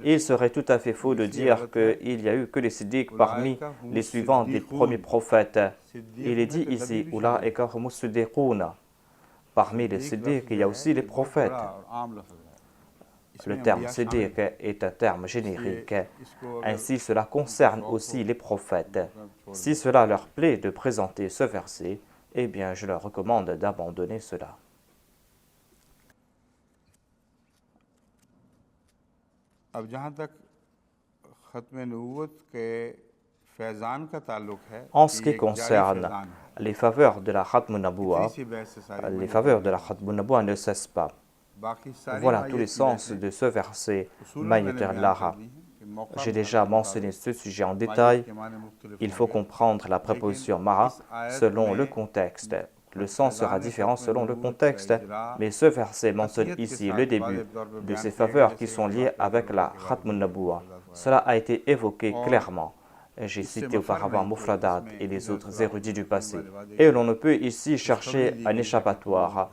Il serait tout à fait faux de dire qu'il n'y a eu que les siddiq parmi les suivants des premiers prophètes. Il est dit ici, Ulaika humus siddiqouna. Parmi les siddiq, il y a aussi les prophètes. Le terme siddiq est un terme générique. Ainsi, cela concerne aussi les prophètes. Si cela leur plaît de présenter ce verset, eh bien, je leur recommande d'abandonner cela. En ce qui concerne les faveurs de la Khatm an-Nabuwa, les faveurs de la Khatm an-Nabuwa ne cessent pas. Voilà tous les sens de ce verset, Mayuter Laha. J'ai déjà mentionné ce sujet en détail. Il faut comprendre la préposition Ma'a selon le contexte. Le sens sera différent selon le contexte, mais ce verset mentionne ici le début de ces faveurs qui sont liées avec la Khatm an-Nabuwa. Cela a été évoqué clairement. J'ai cité auparavant Mufradat et les autres érudits du passé. Et l'on ne peut ici chercher un échappatoire.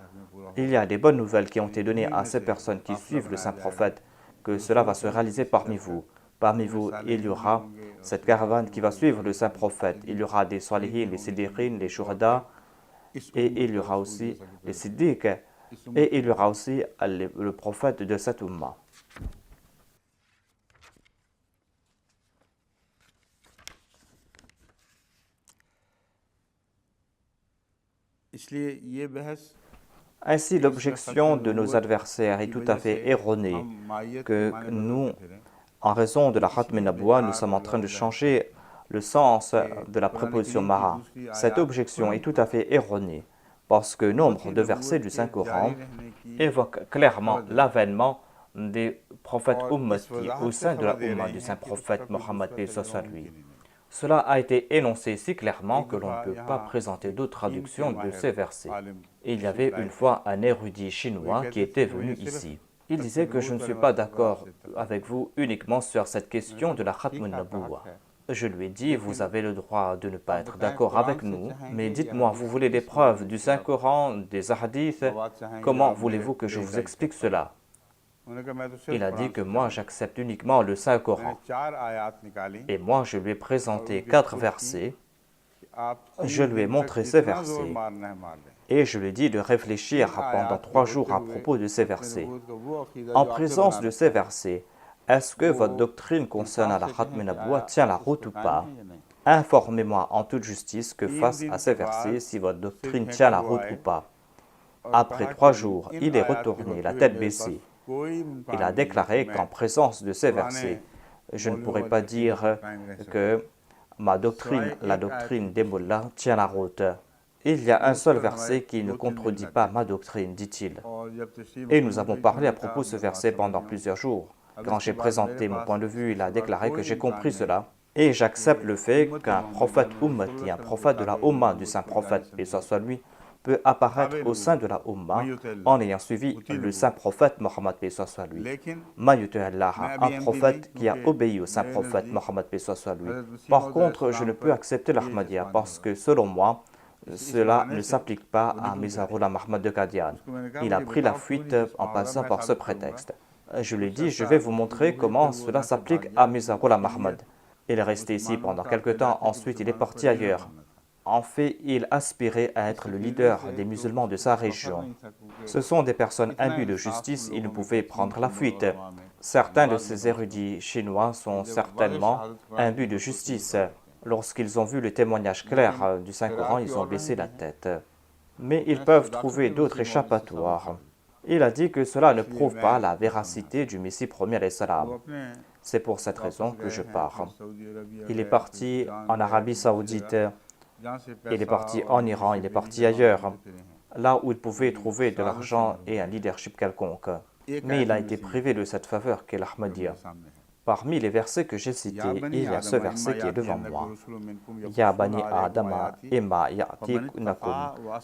Il y a des bonnes nouvelles qui ont été données à ces personnes qui suivent le saint prophète, que cela va se réaliser parmi vous. Parmi vous, il y aura cette caravane qui va suivre le saint prophète. Il y aura des salihin, les siddiqin, les shuhada, et il y aura aussi les siddiq, et il y aura aussi le prophète de cette umma. Ainsi, l'objection de nos adversaires est tout à fait erronée, que nous, en raison de la Khatm an-Nabuwa, nous sommes en train de changer le sens de la préposition Ma'a. Cette objection est tout à fait erronée, parce que nombre de versets du Saint-Coran évoquent clairement l'avènement des prophètes ummati au sein de la umma du Saint-Prophète Mohammed paix soit lui. Cela a été énoncé si clairement que l'on ne peut pas présenter d'autres traductions de ces versets. Il y avait une fois un érudit chinois qui était venu ici. Il disait que je ne suis pas d'accord avec vous uniquement sur cette question de la Khatm an-Nabuwa. Je lui ai dit, vous avez le droit de ne pas être d'accord avec nous, mais dites-moi, vous voulez des preuves du Saint-Coran, des hadiths, comment voulez-vous que je vous explique cela? Il a dit que moi j'accepte uniquement le Saint-Coran. Et moi je lui ai présenté 4 versets, je lui ai montré ces versets, et je lui ai dit de réfléchir pendant 3 jours à propos de ces versets. En présence de ces versets, est-ce que votre doctrine concernant la Khatm an-Nabuwa tient la route ou pas? Informez-moi en toute justice que face à ces versets, si votre doctrine tient la route ou pas. Après 3 jours, il est retourné, la tête baissée. Il a déclaré qu'en présence de ces versets, je ne pourrais pas dire que ma doctrine, la doctrine des mullahs, tient la route. Il y a un seul verset qui ne contredit pas ma doctrine, dit-il. Et nous avons parlé à propos de ce verset pendant plusieurs jours. Quand j'ai présenté mon point de vue, il a déclaré que j'ai compris cela. Et j'accepte le fait qu'un prophète ummati, un prophète de la Ummah du saint prophète, paix soit lui, peut apparaître au sein de la Ummah en ayant suivi le saint prophète Mohammed paix soit lui. Un prophète qui a obéi au saint prophète Mohammed paix soit lui. Par contre, je ne peux accepter l'Ahmadiyya parce que selon moi, cela ne s'applique pas à Mizarullah Mahmad de Qadian. Il a pris la fuite en passant par ce prétexte. Je lui ai dit, je vais vous montrer comment cela s'applique à Mizarullah Mahmad. Il est resté ici pendant quelque temps, ensuite il est parti ailleurs. En fait, il aspirait à être le leader des musulmans de sa région. Ce sont des personnes imbues de justice, ils ne pouvaient prendre la fuite. Certains de ces érudits chinois sont certainement imbus de justice. Lorsqu'ils ont vu le témoignage clair du Saint-Coran, ils ont baissé la tête. Mais ils peuvent trouver d'autres échappatoires. Il a dit que cela ne prouve pas la véracité du Messie premier alayhi salam. C'est pour cette raison que je pars. Il est parti en Arabie Saoudite, il est parti en Iran, il est parti ailleurs, là où il pouvait trouver de l'argent et un leadership quelconque. Mais il a été privé de cette faveur qu'est l'Ahmadiyya. Parmi les versets que j'ai cités, il y a ce verset qui est devant moi. Ya bani Adama imma ya'tikunakum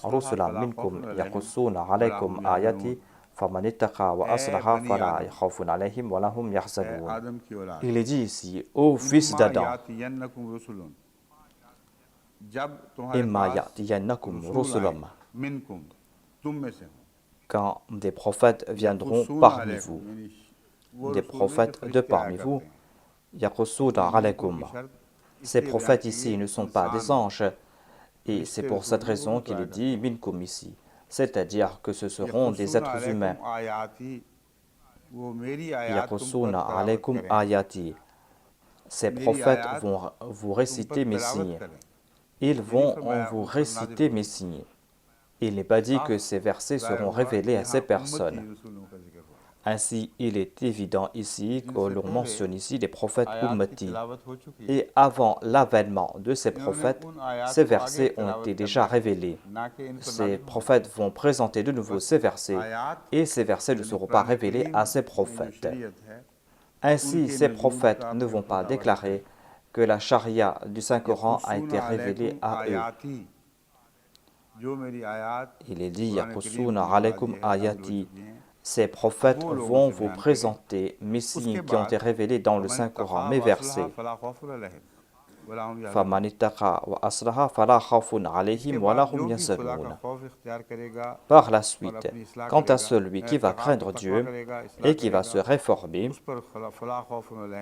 rusulan minkum yaqussuna alaykum ayati faman ittaqa wa aslaha fala khawfun alayhim wa lahum yahzanun. Il est dit ici, ô fils d'Adam, imma ya'tiyannakum rusulan quand des prophètes viendront parmi vous, des prophètes de parmi vous, yaqussuna alaykum. Ces prophètes ici ne sont pas des anges, et c'est pour cette raison qu'il est dit minkum ici, c'est-à-dire que ce seront des êtres humains. Yaqussuna alaykum ayati. Ces prophètes vont vous réciter mes signes. Ils vont vous réciter mes signes. Il n'est pas dit que ces versets seront révélés à ces personnes. Ainsi, il est évident ici que l'on mentionne ici les prophètes ummati. Et avant l'avènement de ces prophètes, ces versets ont été déjà révélés. Ces prophètes vont présenter de nouveau ces versets, et ces versets ne seront pas révélés à ces prophètes. Ainsi, ces prophètes ne vont pas déclarer que la charia du Saint-Coran a été révélée à eux. Il est dit yaqussuna alaykum ayati. Ces prophètes vont vous présenter mes signes qui ont été révélés dans le Saint-Coran, mes versets. فَمَنِ اتَّقَى وَأَصْلَحَ فَلَا خَوْفٌ عَلَيْهِمْ وَلَا هُمْ يَحْزَنُونَ. Par la suite, quant à celui qui va craindre Dieu et qui va se réformer,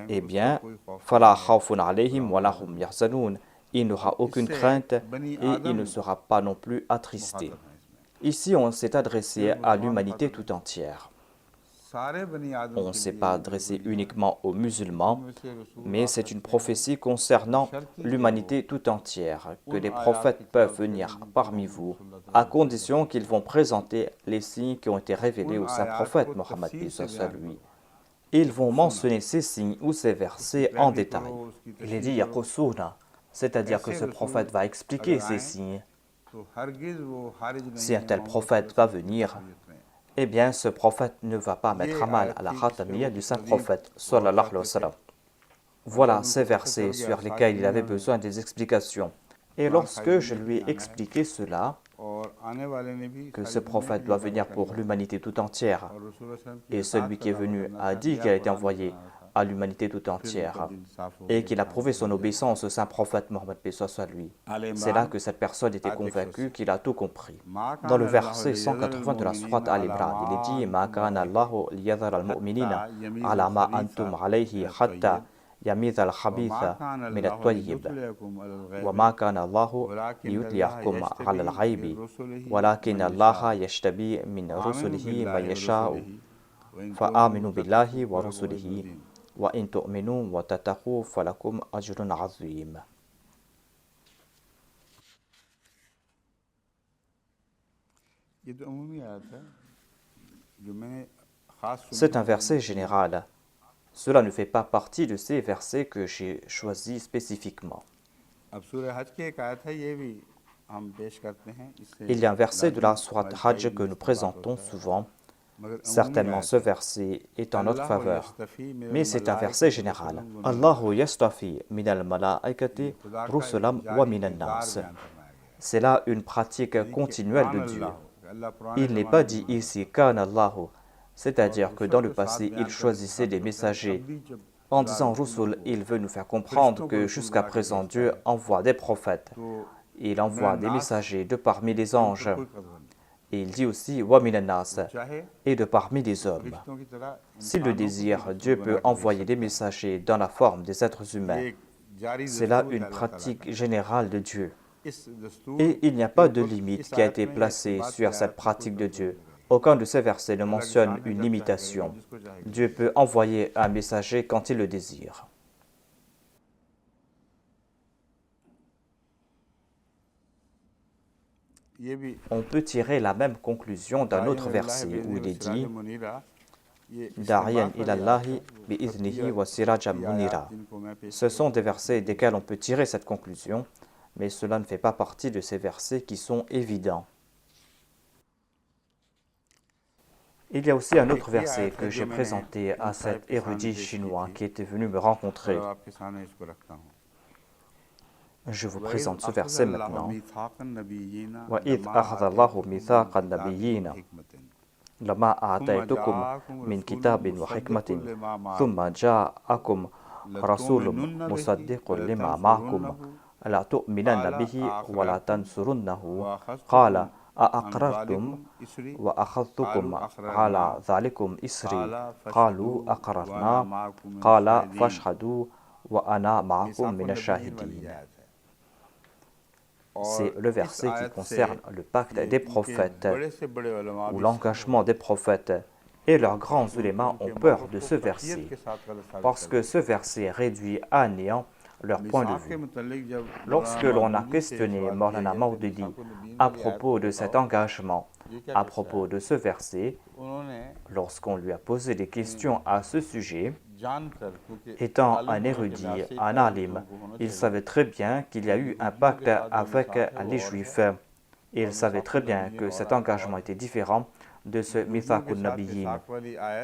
eh bien, فَلَا خَوْفٌ عَلَيْهِمْ وَلَا هُمْ يَحْزَنُونَ. Il n'aura aucune crainte et il ne sera pas non plus attristé. Ici, on s'est adressé à l'humanité tout entière. On ne s'est pas adressé uniquement aux musulmans, mais c'est une prophétie concernant l'humanité tout entière, que les prophètes peuvent venir parmi vous, à condition qu'ils vont présenter les signes qui ont été révélés au saint prophète Mohammed lui. Ils vont mentionner ces signes ou ces versets en détail. Il est dit yaqussuna, c'est-à-dire que ce prophète va expliquer ces signes. Si un tel prophète va venir, eh bien ce prophète ne va pas mettre à mal à la khatamiyya du saint prophète sallallahu alayhi wa sallam. Voilà ces versets sur lesquels il avait besoin des explications. Et lorsque je lui ai expliqué cela, que ce prophète doit venir pour l'humanité tout entière, et celui qui est venu a dit qu'il a été envoyé à l'humanité tout entière et qu'il a prouvé son obéissance au saint prophète Mohammed lui. C'est là que cette personne était convaincue qu'il a tout compris. Dans le verset 180 de la sourate Al-Imran, il est dit Ma kana Allahu liyadhara al-mu'minina ala ma antum alayhi hatta yamiza al-khabitha min at-tayyib wa ma kana Allahu liyutliyakum ala al-ghaybi walakin Allah yashtabi min rusulihi man yasha'u fa aminu billahi wa rusulihi wa in tu'minu wa tattaqu falakum ajrun 'azim. C'est un verset général. Cela ne fait pas partie de ces versets que j'ai choisis spécifiquement. Il y a un verset de la sourate Hajj que nous présentons souvent. Certainement ce verset est en notre faveur, mais c'est un verset général. Allahu yastafi minal malaikati rusulam wa minan nas. C'est là une pratique continuelle de Dieu. Il n'est pas dit ici kana Allahu, c'est-à-dire que dans le passé il choisissait des messagers. En disant Rusul, il veut nous faire comprendre que jusqu'à présent Dieu envoie des prophètes. Il envoie des messagers de parmi les anges. Et il dit aussi wa minan nas, et de parmi les hommes. S'il le désire, Dieu peut envoyer des messagers dans la forme des êtres humains. C'est là une pratique générale de Dieu. Et il n'y a pas de limite qui a été placée sur cette pratique de Dieu. Aucun de ces versets ne mentionne une limitation. Dieu peut envoyer un messager quand il le désire. On peut tirer la même conclusion d'un autre verset où il est dit Da'yan ilallahi bi'iznihi wa sirajan munira. Ce sont des versets desquels on peut tirer cette conclusion, mais cela ne fait pas partie de ces versets qui sont évidents. Il y a aussi un autre verset que j'ai présenté à cet érudit chinois qui était venu me rencontrer. Je vous présente ce verset maintenant. وَإِذْ أَخَذَ اللَّهُ مِيثَاقَ النَّبِيِّينَ لَمَا آتَيْتُكُم مِّن كِتَابٍ وَحِكْمَةٍ ثُمَّ جَاءَكُمْ رَسُولٌ مُصَدِّقٌ لِمَا مَعَكُمْ لَتُؤْمِنَنَّ بِهِ وَلَتَنصُرُنَّهُ قَالَ أأقررتم وأخذتكم على ذلكم إسري قالوا أقررنا قال فاشهدوا وأنا معكم من الشاهدين. C'est le verset qui concerne le pacte des prophètes ou l'engagement des prophètes. Et leurs grands ulémas ont peur de ce verset parce que ce verset réduit à néant leur point de vue. Lorsque l'on a questionné Maulana Maududi à propos de cet engagement, à propos de ce verset, lorsqu'on lui a posé des questions à ce sujet, étant un érudit, un alim, il savait très bien qu'il y a eu un pacte avec les Juifs. Et il savait très bien que cet engagement était différent de ce Mithaqun Nabiyyin.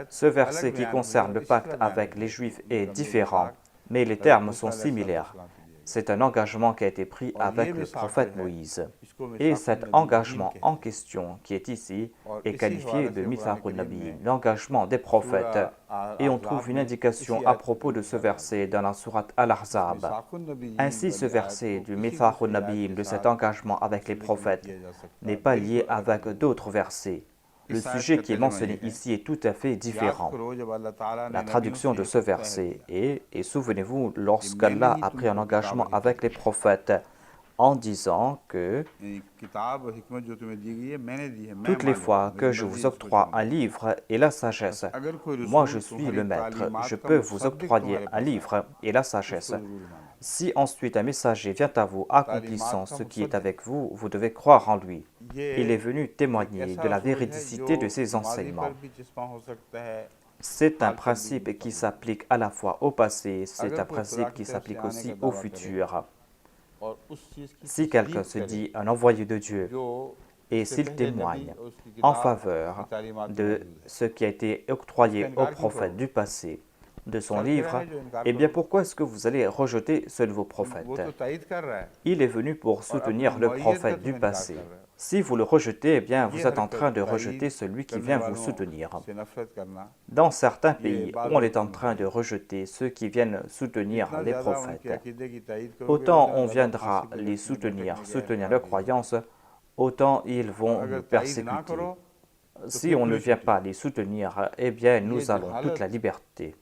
Ce verset qui concerne le pacte avec les Juifs est différent, mais les termes sont similaires. C'est un engagement qui a été pris avec le prophète Moïse. Et cet engagement en question, qui est ici, est qualifié de Mithaqun Nabiyyin, l'engagement des prophètes. Et on trouve une indication à propos de ce verset dans la sourate Al-Ahzab. Ainsi, ce verset du Mithaqun Nabiyyin, de cet engagement avec les prophètes, n'est pas lié avec d'autres versets. Le sujet qui est mentionné ici est tout à fait différent. La traduction de ce verset est « Et souvenez-vous, lorsqu'Allah a pris un engagement avec les prophètes en disant que toutes les fois que je vous octroie un livre et la sagesse, moi je suis le maître, je peux vous octroyer un livre et la sagesse. Si ensuite un messager vient à vous accomplissant ce qui est avec vous, vous devez croire en lui. Il est venu témoigner de la véridicité de ses enseignements. C'est un principe qui s'applique à la fois au passé, c'est un principe qui s'applique aussi au futur. Si quelqu'un se dit un envoyé de Dieu et s'il témoigne en faveur de ce qui a été octroyé aux prophètes du passé, de son livre, eh bien pourquoi est-ce que vous allez rejeter ce nouveau prophète? Il est venu pour soutenir le prophète du passé. Si vous le rejetez, eh bien vous êtes en train de rejeter celui qui vient vous soutenir. Dans certains pays, on est en train de rejeter ceux qui viennent soutenir les prophètes. Autant on viendra les soutenir leurs croyances, autant ils vont nous persécuter. Si on ne vient pas les soutenir, eh bien nous allons toute la liberté.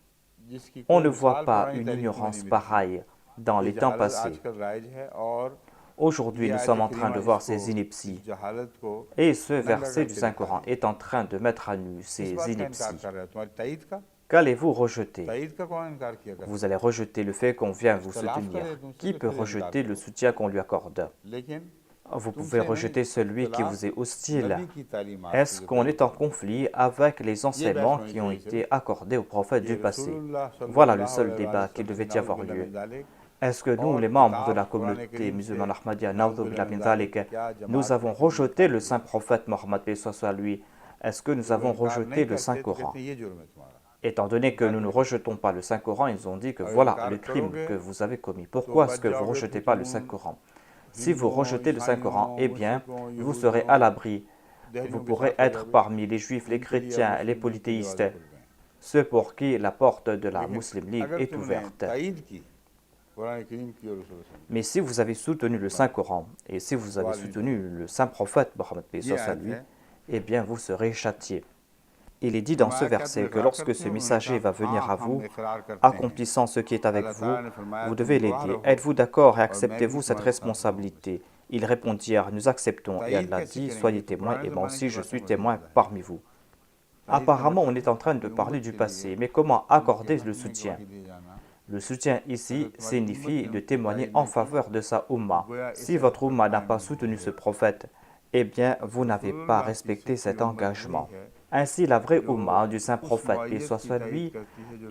On ne voit pas une ignorance pareille dans les temps passés. Aujourd'hui, nous sommes en train de voir ces inepties. Et ce verset du Saint-Coran est en train de mettre à nu ces inepties. Qu'allez-vous rejeter? Vous allez rejeter le fait qu'on vient vous soutenir. Qui peut rejeter le soutien qu'on lui accorde? Vous pouvez rejeter celui qui vous est hostile. Est-ce qu'on est en conflit avec les enseignements qui ont été accordés aux prophètes du passé? Voilà le seul débat qui devait y avoir lieu. Est-ce que nous, les membres de la communauté musulmane Ahmadiyya, nous avons rejeté le saint prophète Mohammed soit lui? Est-ce que nous avons rejeté le Saint-Coran? Étant donné que nous ne rejetons pas le Saint-Coran, ils ont dit que voilà le crime que vous avez commis. Pourquoi est-ce que vous ne rejetez pas le Saint-Coran? Si vous rejetez le Saint-Coran, eh bien, vous serez à l'abri. Vous pourrez être parmi les juifs, les chrétiens, les polythéistes, ceux pour qui la porte de la Muslim League est ouverte. Mais si vous avez soutenu le Saint-Coran et si vous avez soutenu le Saint-Prophète Mohammed, eh bien, vous serez châtié. Il est dit dans ce verset que lorsque ce messager va venir à vous, accomplissant ce qui est avec vous, vous devez l'aider. Êtes-vous d'accord et acceptez-vous cette responsabilité? Ils répondirent, nous acceptons. Et Allah dit, soyez témoins et moi aussi je suis témoin parmi vous. Apparemment, on est en train de parler du passé, mais comment accorder le soutien? Le soutien ici signifie de témoigner en faveur de sa Ummah. Si votre Ummah n'a pas soutenu ce prophète, eh bien, vous n'avez pas respecté cet engagement. Ainsi, la vraie Ummah du saint prophète, et soit lui,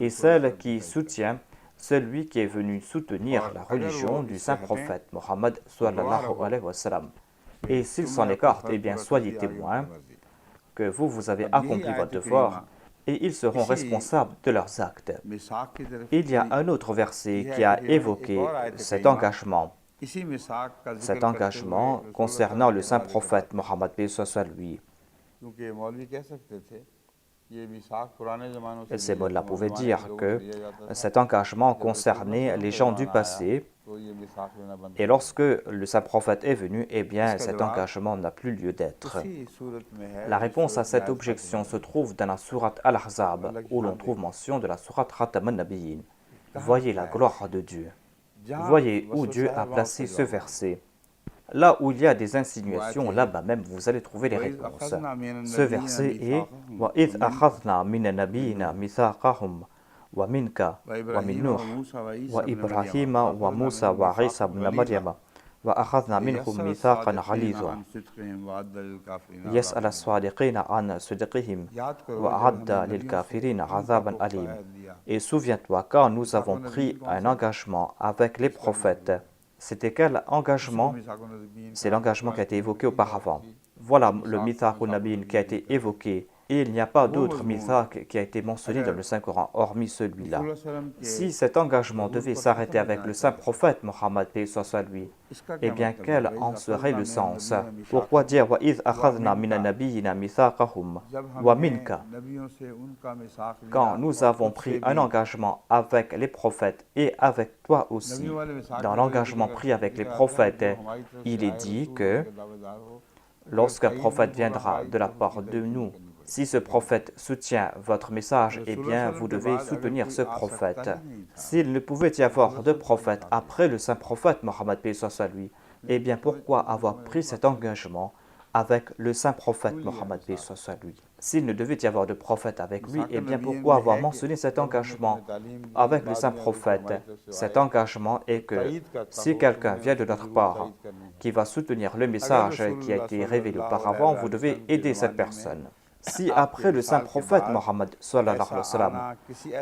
est celle qui soutient celui qui est venu soutenir la religion du saint prophète, Mohammed sallallahu alayhi wa sallam. Et s'il s'en écarte, eh bien, soyez témoins que vous avez accompli votre devoir et ils seront responsables de leurs actes. Il y a un autre verset qui a évoqué cet engagement. Cet engagement concernant le saint prophète Mohammed sallallahu alayhi wa sallam. Ces mots-là pouvaient dire que cet engagement concernait les gens du passé, et lorsque le saint prophète est venu, eh bien cet engagement n'a plus lieu d'être. La réponse à cette objection se trouve dans la sourate Al-Ahzab, où l'on trouve mention de la sourate Khatam an-Nabiyyin. Voyez la gloire de Dieu. Voyez où Dieu a placé ce verset. Là où il y a des insinuations, là-bas même, vous allez trouver les réponses. Ce verset est « وَإِذْ أَخَذْنَا مِنَ النَّبِيِّينَ مِيثَاقَهُمْ وَمِنْكَ وَمِنْ نُوحٍ وَإِبْرَاهِيمَ وَمُوسَى وَعِيسَى ابْنَ مَرْيَمَ وَأَخَذْنَا مِنْهُمْ مِيثَاقًا غَلِيظًا يَسْأَلَ الصَّادِقِينَ عَنْ صِدْقِهِمْ وَأَعَدَّ لِلْكَافِرِينَ عَذَابًا أَلِيمًا » Et souviens-toi, quand nous avons pris un engagement avec les prophètes, c'était quel engagement? C'est l'engagement qui a été évoqué auparavant. Voilà le mithaq al-Nabiyyin qui a été évoqué. Et il n'y a pas d'autre mithaq qui a été mentionné dans le Saint-Coran, hormis celui-là. Si cet engagement devait s'arrêter avec le saint prophète Mohammed, paix soit sur lui, eh bien quel en serait le sens? Pourquoi dire « وَإِذْ أَخَذْنَا مِنَ النَّبِيِّينَ مِيثَاقَهُمْ وَمِنْكَ » quand nous avons pris un engagement avec les prophètes et avec toi aussi? Dans l'engagement pris avec les prophètes, il est dit que lorsqu'un prophète viendra de la part de nous, si ce prophète soutient votre message, eh bien vous devez soutenir ce prophète. S'il ne pouvait y avoir de prophète après le saint prophète Mohammed, paix soit sur lui, eh bien pourquoi avoir pris cet engagement avec le saint prophète Mohammed, paix soit sur lui? S'il ne devait y avoir de prophète avec lui, eh bien pourquoi avoir mentionné cet engagement avec le saint prophète? Cet engagement est que si quelqu'un vient de notre part qui va soutenir le message qui a été révélé auparavant, vous devez aider cette personne. Si après le saint prophète Mohammed,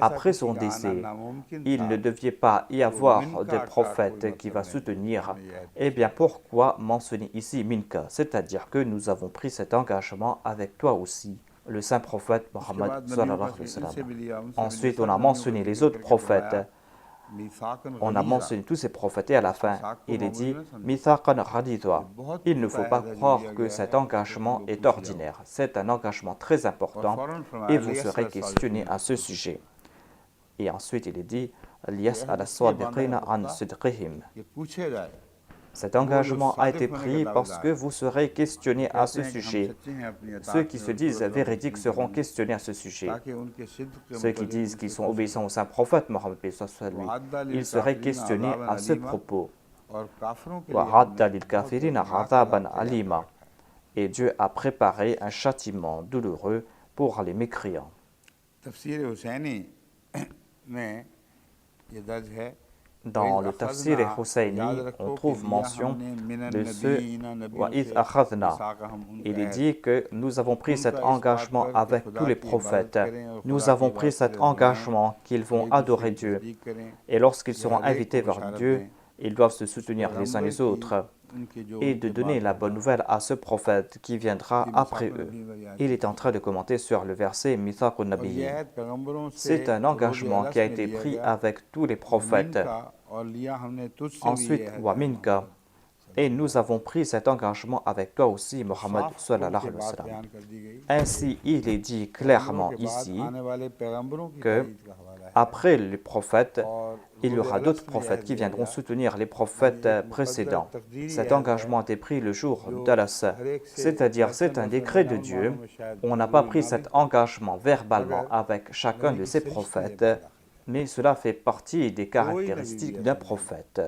après son décès, il ne devait pas y avoir de prophète qui va soutenir, eh bien pourquoi mentionner ici Minka? C'est-à-dire que nous avons pris cet engagement avec toi aussi, le saint prophète Mohammed. Ensuite, on a mentionné les autres prophètes. On a mentionné tous ces prophètes et à la fin, il est dit Mithaqan Ghaliza. Il ne faut pas croire que cet engagement est ordinaire. C'est un engagement très important et vous serez questionné à ce sujet. Et ensuite, il est dit Liyas'al as-sadiqina an sidqihim. Cet engagement a été pris parce que vous serez questionné à ce sujet. Ceux qui se disent véridiques seront questionnés à ce sujet. Ceux qui disent qu'ils sont obéissants au saint prophète Mohammed, ils seraient questionnés à ce propos. Et Dieu a préparé un châtiment douloureux pour les mécréants. Dans le tafsir Husayni, on trouve mention de ce Wa'id akhadna. Il est dit que nous avons pris cet engagement avec tous les prophètes. Nous avons pris cet engagement qu'ils vont adorer Dieu. Et lorsqu'ils seront invités vers Dieu, ils doivent se soutenir les uns les autres et de donner la bonne nouvelle à ce prophète qui viendra après eux. Il est en train de commenter sur le verset Mithaq al-Nabiyyin. C'est un engagement qui a été pris avec tous les prophètes. Ensuite, wa minka, et nous avons pris cet engagement avec toi aussi, Mohammed sallallahu alayhi wa sallam. Ainsi, il est dit clairement ici que après les prophètes, il y aura d'autres prophètes qui viendront soutenir les prophètes précédents. Cet engagement a été pris le jour d'Al-Asa, c'est-à-dire c'est un décret de Dieu. On n'a pas pris cet engagement verbalement avec chacun de ces prophètes, mais cela fait partie des caractéristiques d'un prophète.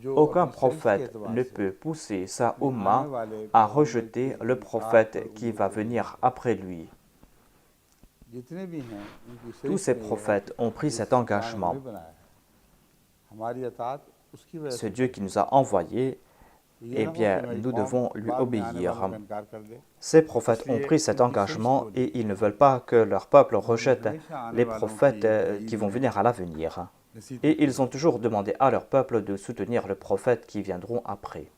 Aucun prophète ne peut pousser sa Ummah à rejeter le prophète qui va venir après lui. Tous ces prophètes ont pris cet engagement. Ce Dieu qui nous a envoyés, eh bien, nous devons lui obéir. Ces prophètes ont pris cet engagement et ils ne veulent pas que leur peuple rejette les prophètes qui vont venir à l'avenir. Et ils ont toujours demandé à leur peuple de soutenir le prophète qui viendront après.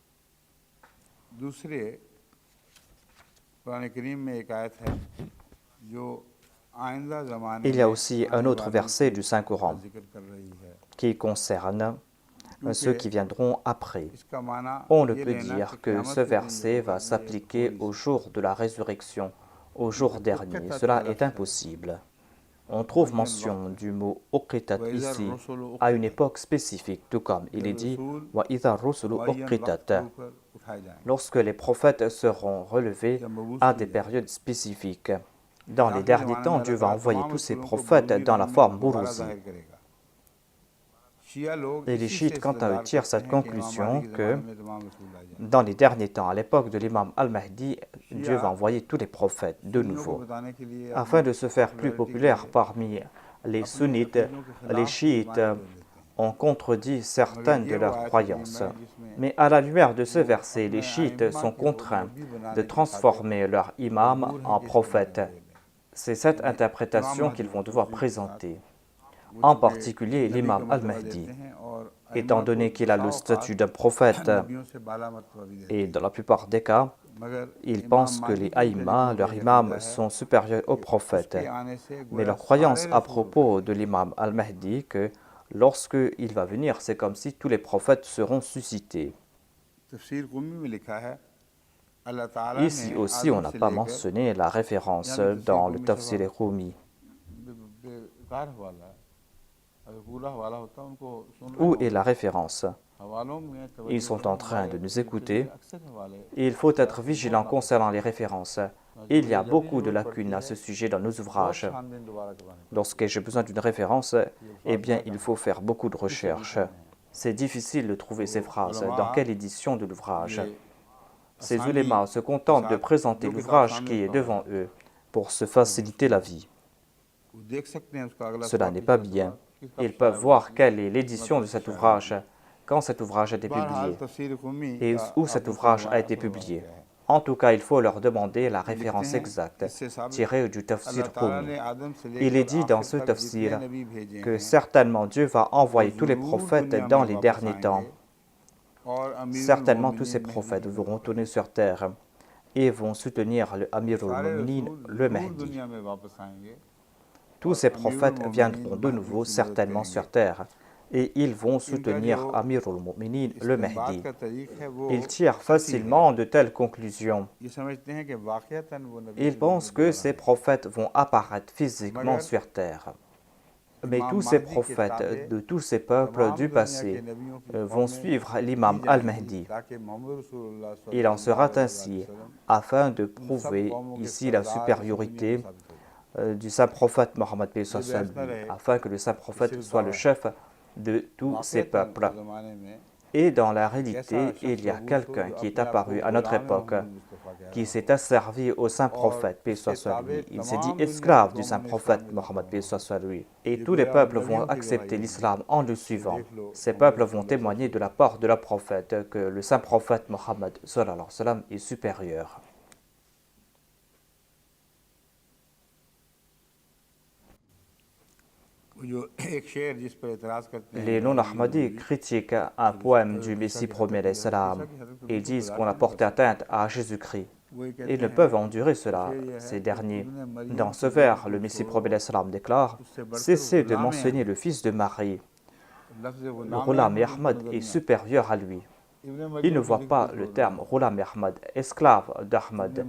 Il y a aussi un autre verset du Saint-Coran qui concerne ceux qui viendront après. On ne peut dire que ce verset va s'appliquer au jour de la résurrection, au jour dernier. Cela est impossible. On trouve mention du mot uqitat ici à une époque spécifique, tout comme il est dit wa idha rusulu uqitat, lorsque les prophètes seront relevés à des périodes spécifiques. Dans les derniers temps, Dieu va envoyer tous ses prophètes dans la forme Buruzi. Et les chiites, quant à eux, tirent cette conclusion que dans les derniers temps, à l'époque de l'imam al-Mahdi, Dieu va envoyer tous les prophètes de nouveau. Afin de se faire plus populaire parmi les sunnites, les chiites ont contredit certaines de leurs croyances. Mais à la lumière de ce verset, les chiites sont contraints de transformer leur imam en prophète. C'est cette interprétation qu'ils vont devoir présenter. En particulier l'imam al-Mahdi, étant donné qu'il a le statut d'un prophète, et dans la plupart des cas, ils pensent que les aïmas, leurs imams, sont supérieurs aux prophètes. Mais leur croyance à propos de l'imam al-Mahdi, que lorsqu'il va venir, c'est comme si tous les prophètes seront suscités. Ici aussi, on n'a pas mentionné la référence dans le Tafsir Rumi. Où est la référence? Ils sont en train de nous écouter. Il faut être vigilant concernant les références. Il y a beaucoup de lacunes à ce sujet dans nos ouvrages. Lorsque j'ai besoin d'une référence, eh bien, il faut faire beaucoup de recherches. C'est difficile de trouver ces phrases. Dans quelle édition de l'ouvrage? Ces ulémas se contentent de présenter l'ouvrage qui est devant eux pour se faciliter la vie. Cela n'est pas bien. Ils peuvent voir quelle est l'édition de cet ouvrage, quand cet ouvrage a été publié et où cet ouvrage a été publié. En tout cas, il faut leur demander la référence exacte tirée du tafsir Rumi. Il est dit dans ce tafsir que certainement Dieu va envoyer tous les prophètes dans les derniers temps. Certainement tous ces prophètes vont retourner sur terre et vont soutenir le Amirul Mu'minin, le Mahdi. Tous ces prophètes viendront de nouveau certainement sur terre et ils vont soutenir Amirul Mu'minin, le Mahdi. Ils tirent facilement de telles conclusions. Ils pensent que ces prophètes vont apparaître physiquement sur terre. Mais tous ces prophètes de tous ces peuples du passé vont suivre l'imam al-Mahdi. Il en sera ainsi afin de prouver ici la supériorité du saint prophète Mohammed afin que le saint prophète soit le chef de tous ces peuples. Et dans la réalité, il y a quelqu'un qui est apparu à notre époque, qui s'est asservi au saint prophète, paix soit sur lui. Il s'est dit esclave du saint prophète Mohammed, paix soit sur lui. Et tous les peuples vont accepter l'islam en le suivant. Ces peuples vont témoigner de la part de la prophète que le saint prophète Mohammed est supérieur. Les non-Ahmadis critiquent un poème du Messie premier salam et disent qu'on a porté atteinte à Jésus-Christ. Ils ne peuvent endurer cela, ces derniers. Dans ce vers, le Messie premier salam déclare « Cessez de mentionner le fils de Marie. Le Ghulam Ahmad est supérieur à lui. » Il ne voit pas le terme Ghulam Ahmad, esclave d'Ahmad,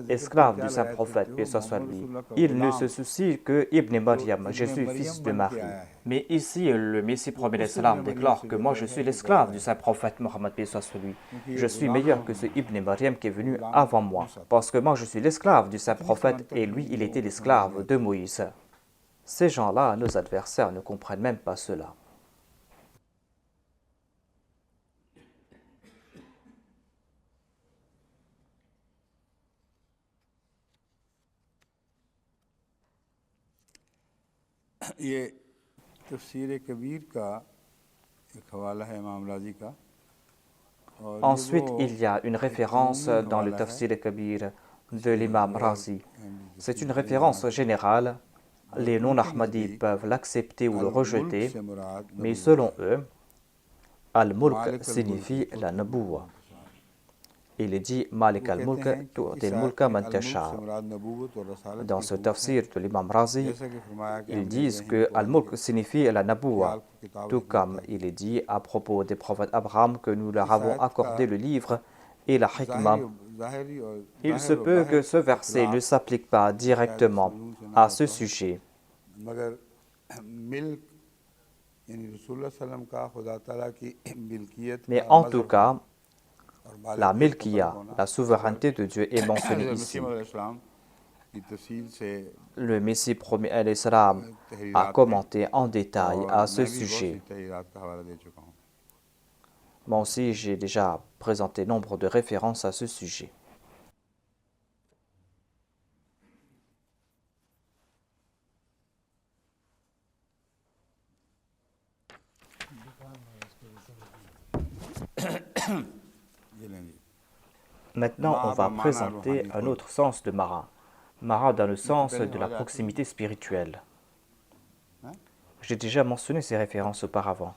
esclave du saint prophète, paix soit lui. Il ne se soucie que Ibn Maryam, Jésus, fils de Marie. Mais ici, le Messie premier salam déclare que moi je suis l'esclave du saint prophète Mohammed, paix soit lui. Je suis meilleur que ce Ibn Maryam qui est venu avant moi, parce que moi je suis l'esclave du saint prophète et lui il était l'esclave de Moïse. Ces gens-là, nos adversaires, ne comprennent même pas cela. Ensuite, il y a une référence dans le Tafsir Kabir de l'imam Razi. C'est une référence générale. Les non-Ahmadis peuvent l'accepter ou le rejeter, mais selon eux, Al-Mulk signifie la Nabuwa. Il est dit Malik al-Mulk tu'til mulka man tasha. Dans ce tafsir de l'imam Razi, ils disent que Al-Mulk signifie la Nabuwa, tout comme il est dit à propos des prophètes Abraham que nous leur avons accordé le livre et la hikmah Il se peut que ce verset ne s'applique pas directement à ce sujet. Mais en tout cas, la milkiya, la souveraineté de Dieu, est mentionnée ici. Le Messie promis alayhi salam a commenté en détail à ce sujet. Moi aussi, j'ai déjà présenté nombre de références à ce sujet. Maintenant, on va présenter un autre sens de Mara. Mara dans le sens de la proximité spirituelle. J'ai déjà mentionné ces références auparavant.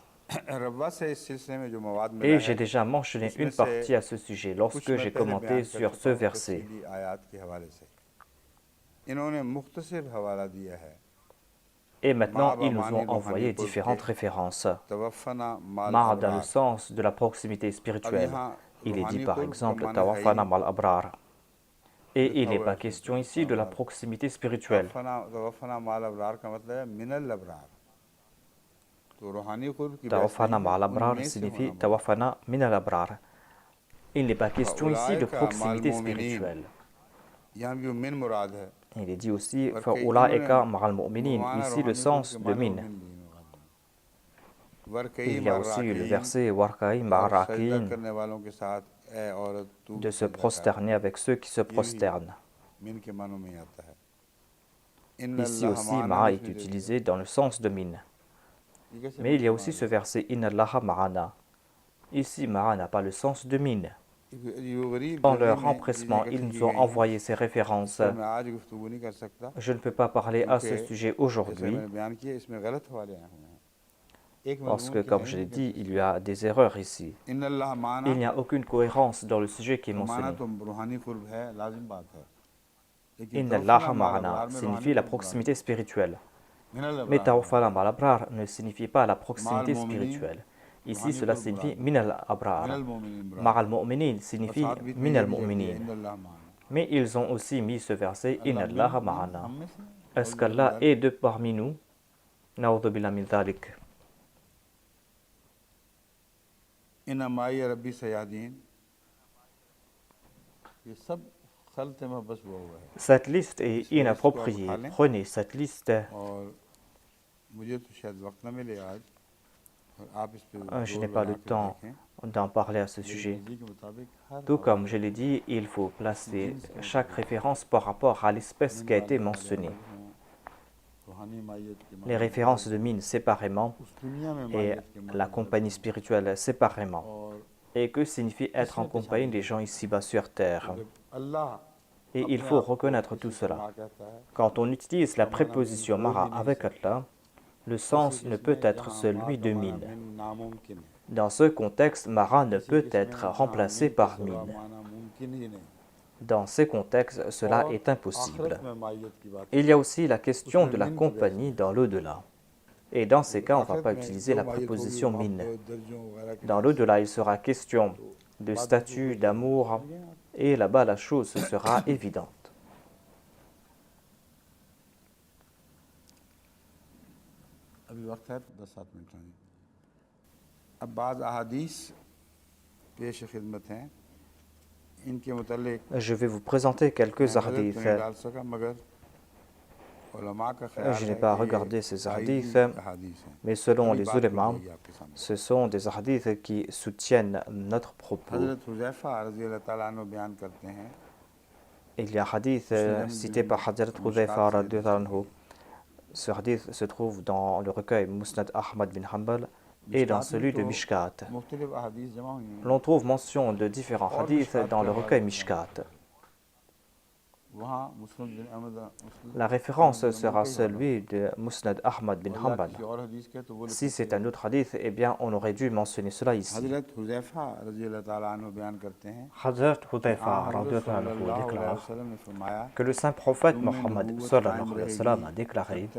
Et j'ai déjà mentionné une partie à ce sujet lorsque j'ai commenté sur ce verset. Et maintenant, ils nous ont envoyé différentes références. Mara dans le sens de la proximité spirituelle. Il est dit par exemple Tawafana mal abrar. Et il n'est pas question ici de la proximité spirituelle. Tawafana mal abrar signifie Tawafana min al abrar. Il n'est pas question ici de proximité spirituelle. Il est dit aussi Fa'ulaika ma'al mu'minin. Ici le sens de min. Il y a aussi le verset Warka'i ma'arakin, de se prosterner avec ceux qui se prosternent. Ici aussi, ma'a est utilisé dans le sens de min. Mais il y a aussi ce verset Inna Allaha ma'ana. Ici, ma'a n'a pas le sens de min. Dans leur empressement, ils nous ont envoyé ces références. Je ne peux pas parler à ce sujet aujourd'hui, parce que, comme je l'ai dit, il y a des erreurs ici. Il n'y a aucune cohérence dans le sujet qui est mentionné. Inna Allaha ma'ana signifie la proximité spirituelle. Mais Tawafala mal abrar ne signifie pas la proximité spirituelle. Ici, cela signifie minal abrar. Ma'al mu'minin signifie minal mu'minin. Mais ils ont aussi mis ce verset Inna Allaha ma'ana. Est-ce qu'Allah est de parmi nous? Na'udhu billah min dhalik. Cette liste est inappropriée. Prenez cette liste. Je n'ai pas le temps d'en parler à ce sujet. Tout comme je l'ai dit, il faut placer chaque référence par rapport à l'espèce qui a été mentionnée. Les références de mine séparément et la compagnie spirituelle séparément. Et que signifie être en compagnie des gens ici-bas sur terre? Et il faut reconnaître tout cela. Quand on utilise la préposition mara avec Allah, le sens ne peut être celui de mine. Dans ce contexte, mara ne peut être remplacé par mine. Dans ces contextes, cela est impossible. Il y a aussi la question de la compagnie dans l'au-delà. Et dans ces cas, on ne va pas utiliser la préposition mine. Dans l'au-delà, il sera question de statut, d'amour, et là-bas, la chose sera évidente. Je vais vous présenter quelques hadiths. Je n'ai pas regardé ces hadiths, mais selon les ulémas, ce sont des hadiths qui soutiennent notre propos. Il y a un hadith cité par Hazrat Hudhayfa radhiyallahu anhu. Ce hadith se trouve dans le recueil Musnad Ahmad bin Hanbal et dans celui de Mishkat. L'on trouve mention de différents hadiths dans le recueil Mishkat. La référence sera celui de Musnad Ahmad bin Hanbal. Si c'est un autre hadith, eh bien on aurait dû mentionner cela ici. Hazrat Hudhayfa déclare que le saint prophète Mohammed sallallahu alayhi wa sallam a déclaré: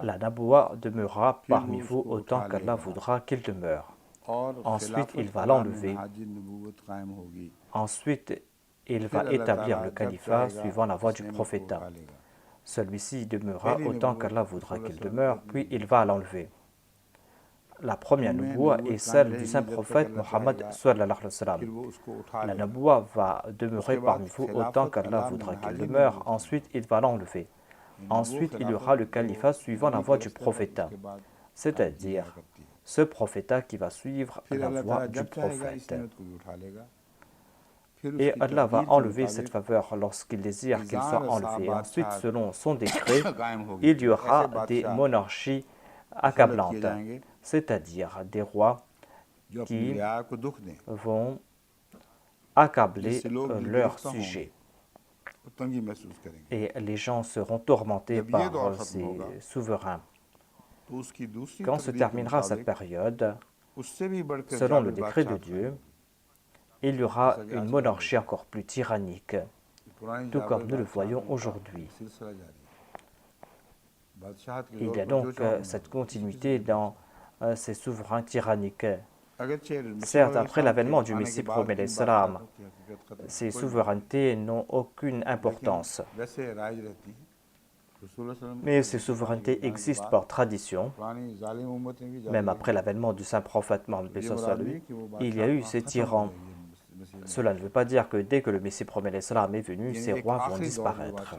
la naboua demeurera parmi vous autant qu'Allah voudra qu'il demeure. Ensuite, il va l'enlever. Ensuite, il va établir le califat suivant la voie du prophète. Celui-ci demeurera autant qu'Allah voudra qu'il demeure, puis il va l'enlever. La première nubuwa est celle du saint prophète Mohammed sallallahu alayhi wa sallam. La nubuwa va demeurer parmi vous autant qu'Allah voudra qu'il demeure, ensuite il va l'enlever. Ensuite il y aura le califat suivant la voie du prophète, c'est-à-dire ce prophète qui va suivre la voie du prophète. Et Allah va enlever cette faveur lorsqu'il désire qu'il soit enlevé. Ensuite, selon son décret, il y aura des monarchies accablantes, c'est-à-dire des rois qui vont accabler leurs sujets. Et les gens seront tourmentés par ces souverains. Quand se terminera cette période, selon le décret de Dieu, il y aura une monarchie encore plus tyrannique, tout comme nous le voyons aujourd'hui. Il y a donc cette continuité dans ces souverains tyranniques. Certes, après l'avènement du Messie promet l'Islam, ces souverainetés n'ont aucune importance. Mais ces souverainetés existent par tradition. Même après l'avènement du saint prophète Mohammed, il y a eu ces tyrans. Cela ne veut pas dire que dès que le Messie promet l'Islam est venu, ces rois vont disparaître.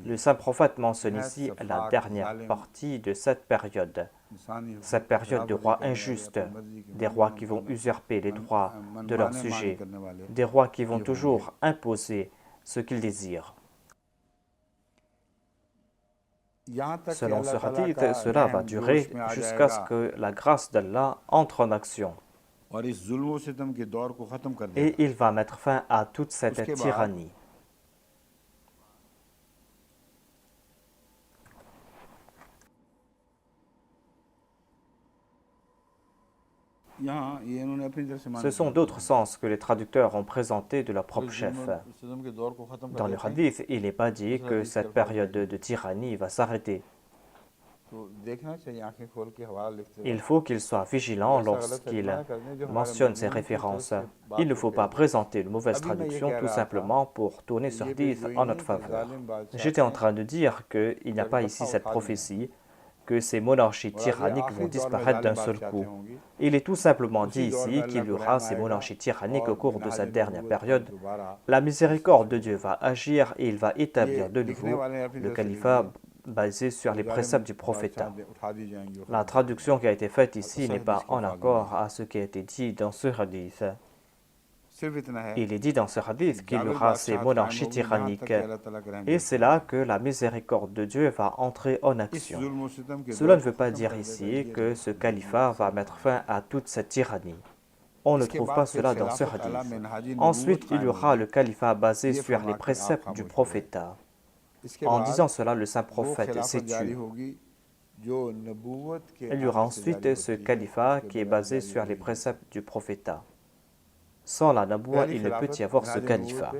Le saint prophète mentionne ici la dernière partie de cette période de rois injustes, des rois qui vont usurper les droits de leurs sujets, des rois qui vont toujours imposer ce qu'ils désirent. Selon ce hadith, cela va durer jusqu'à ce que la grâce d'Allah entre en action. Et il va mettre fin à toute cette tyrannie. Ce sont d'autres sens que les traducteurs ont présentés de leur propre chef. Dans le hadith, il n'est pas dit que cette période de tyrannie va s'arrêter. Il faut qu'il soit vigilant lorsqu'il mentionne ces références. Il ne faut pas présenter une mauvaise traduction tout simplement pour tourner ce hadith en notre faveur. J'étais en train de dire qu'il n'y a pas ici cette prophétie, que ces monarchies tyranniques vont disparaître d'un seul coup. Il est tout simplement dit ici qu'il y aura ces monarchies tyranniques au cours de cette dernière période. La miséricorde de Dieu va agir et il va établir de nouveau le califat basé sur les préceptes du prophète. La traduction qui a été faite ici n'est pas en accord à ce qui a été dit dans ce hadith. Il est dit dans ce hadith qu'il y aura ces monarchies tyranniques et c'est là que la miséricorde de Dieu va entrer en action. Cela ne veut pas dire ici que ce califat va mettre fin à toute cette tyrannie. On ne trouve pas cela dans ce hadith. Ensuite, il y aura le califat basé sur les préceptes du prophète. En disant cela, le saint prophète s'est tué. Il y aura ensuite ce califat qui est basé sur les préceptes du prophète. Sans la naboua, il ne peut y avoir ce califat.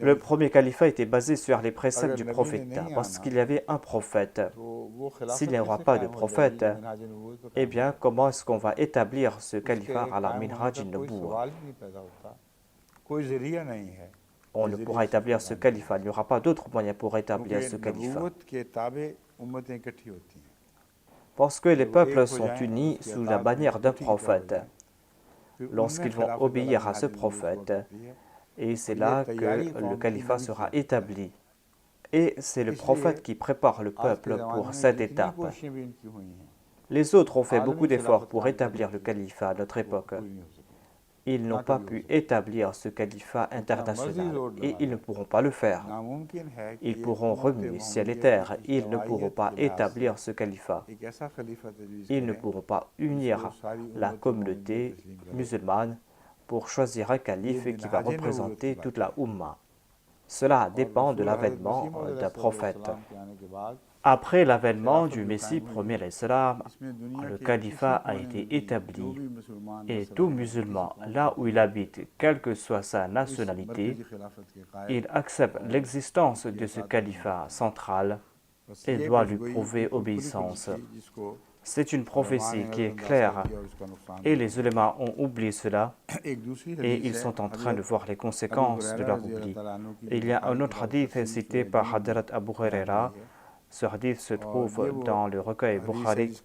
Le premier califat était basé sur les préceptes du prophète, parce qu'il y avait un prophète. S'il n'y aura pas de prophète, eh bien, comment est-ce qu'on va établir ce califat à la minhaj al-nubuwa? On ne pourra établir ce califat, il n'y aura pas d'autre moyen pour établir ce califat. Parce que les peuples sont unis sous la bannière d'un prophète. Lorsqu'ils vont obéir à ce prophète, et c'est là que le califat sera établi. Et c'est le prophète qui prépare le peuple pour cette étape. Les autres ont fait beaucoup d'efforts pour établir le califat à notre époque. Ils n'ont pas pu établir ce califat international et ils ne pourront pas le faire. Ils pourront remuer ciel et terre, ils ne pourront pas établir ce califat. Ils ne pourront pas unir la communauté musulmane pour choisir un calife qui va représenter toute la Ummah. Cela dépend de l'avènement d'un prophète. Après l'avènement du Messie premier l'Islam, le califat a été établi et tout musulman, là où il habite, quelle que soit sa nationalité, il accepte l'existence de ce califat central et doit lui prouver obéissance. C'est une prophétie qui est claire et les ulémas ont oublié cela et ils sont en train de voir les conséquences de leur oubli. Et il y a un autre hadith cité par Hadrat Abu Huraira. Ce hadith se trouve dans le recueil Bukhari,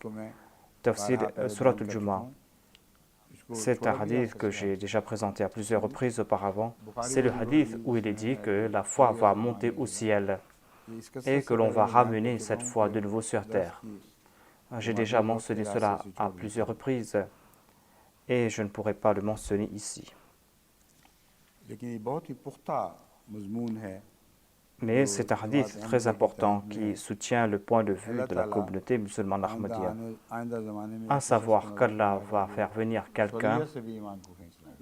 Tafsir Surat al-Jumu'ah. C'est un hadith que j'ai déjà présenté à plusieurs reprises auparavant. C'est le hadith où il est dit que la foi va monter au ciel et que l'on va ramener cette foi de nouveau sur terre. J'ai déjà mentionné cela à plusieurs reprises et je ne pourrais pas le mentionner ici. Mais c'est un hadith très important qui soutient le point de vue de la communauté musulmane ahmadiyya, à savoir qu'Allah va faire venir quelqu'un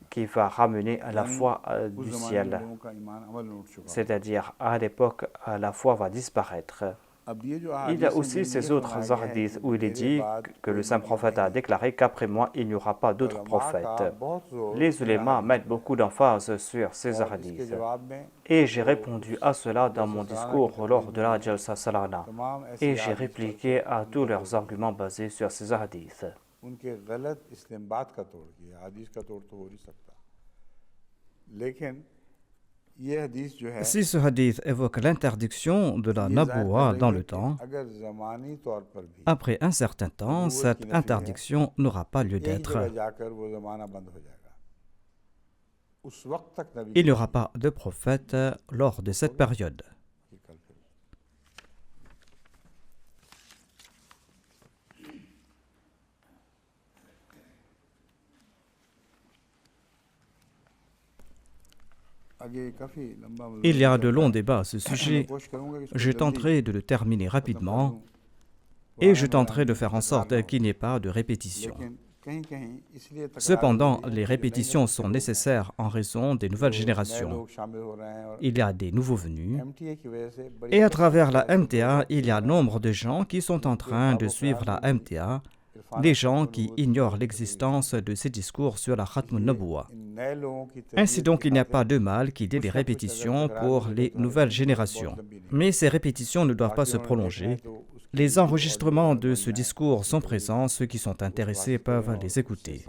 qui va ramener la foi du ciel. C'est-à-dire, à l'époque, la foi va disparaître. Il y a aussi ces autres hadiths où il est dit que le saint prophète a déclaré qu'après moi, il n'y aura pas d'autres prophètes. Les ulémas mettent beaucoup d'emphase sur ces hadiths. Et j'ai répondu à cela dans mon discours lors de la Jalsa Salana. Et j'ai répliqué à tous leurs arguments basés sur ces hadiths. Si ce hadith évoque l'interdiction de la nabou'a dans le temps, après un certain temps, cette interdiction n'aura pas lieu d'être. Il n'y aura pas de prophète lors de cette période. Il y a de longs débats à ce sujet. Je tenterai de le terminer rapidement et je tenterai de faire en sorte qu'il n'y ait pas de répétition. Cependant, les répétitions sont nécessaires en raison des nouvelles générations. Il y a des nouveaux venus et à travers la MTA, il y a nombre de gens qui sont en train de suivre la MTA, des gens qui ignorent l'existence de ces discours sur la Khatm al-Nabouwa. Ainsi donc, il n'y a pas de mal qu'il y ait des répétitions pour les nouvelles générations. Mais ces répétitions ne doivent pas se prolonger. Les enregistrements de ce discours sont présents, ceux qui sont intéressés peuvent les écouter.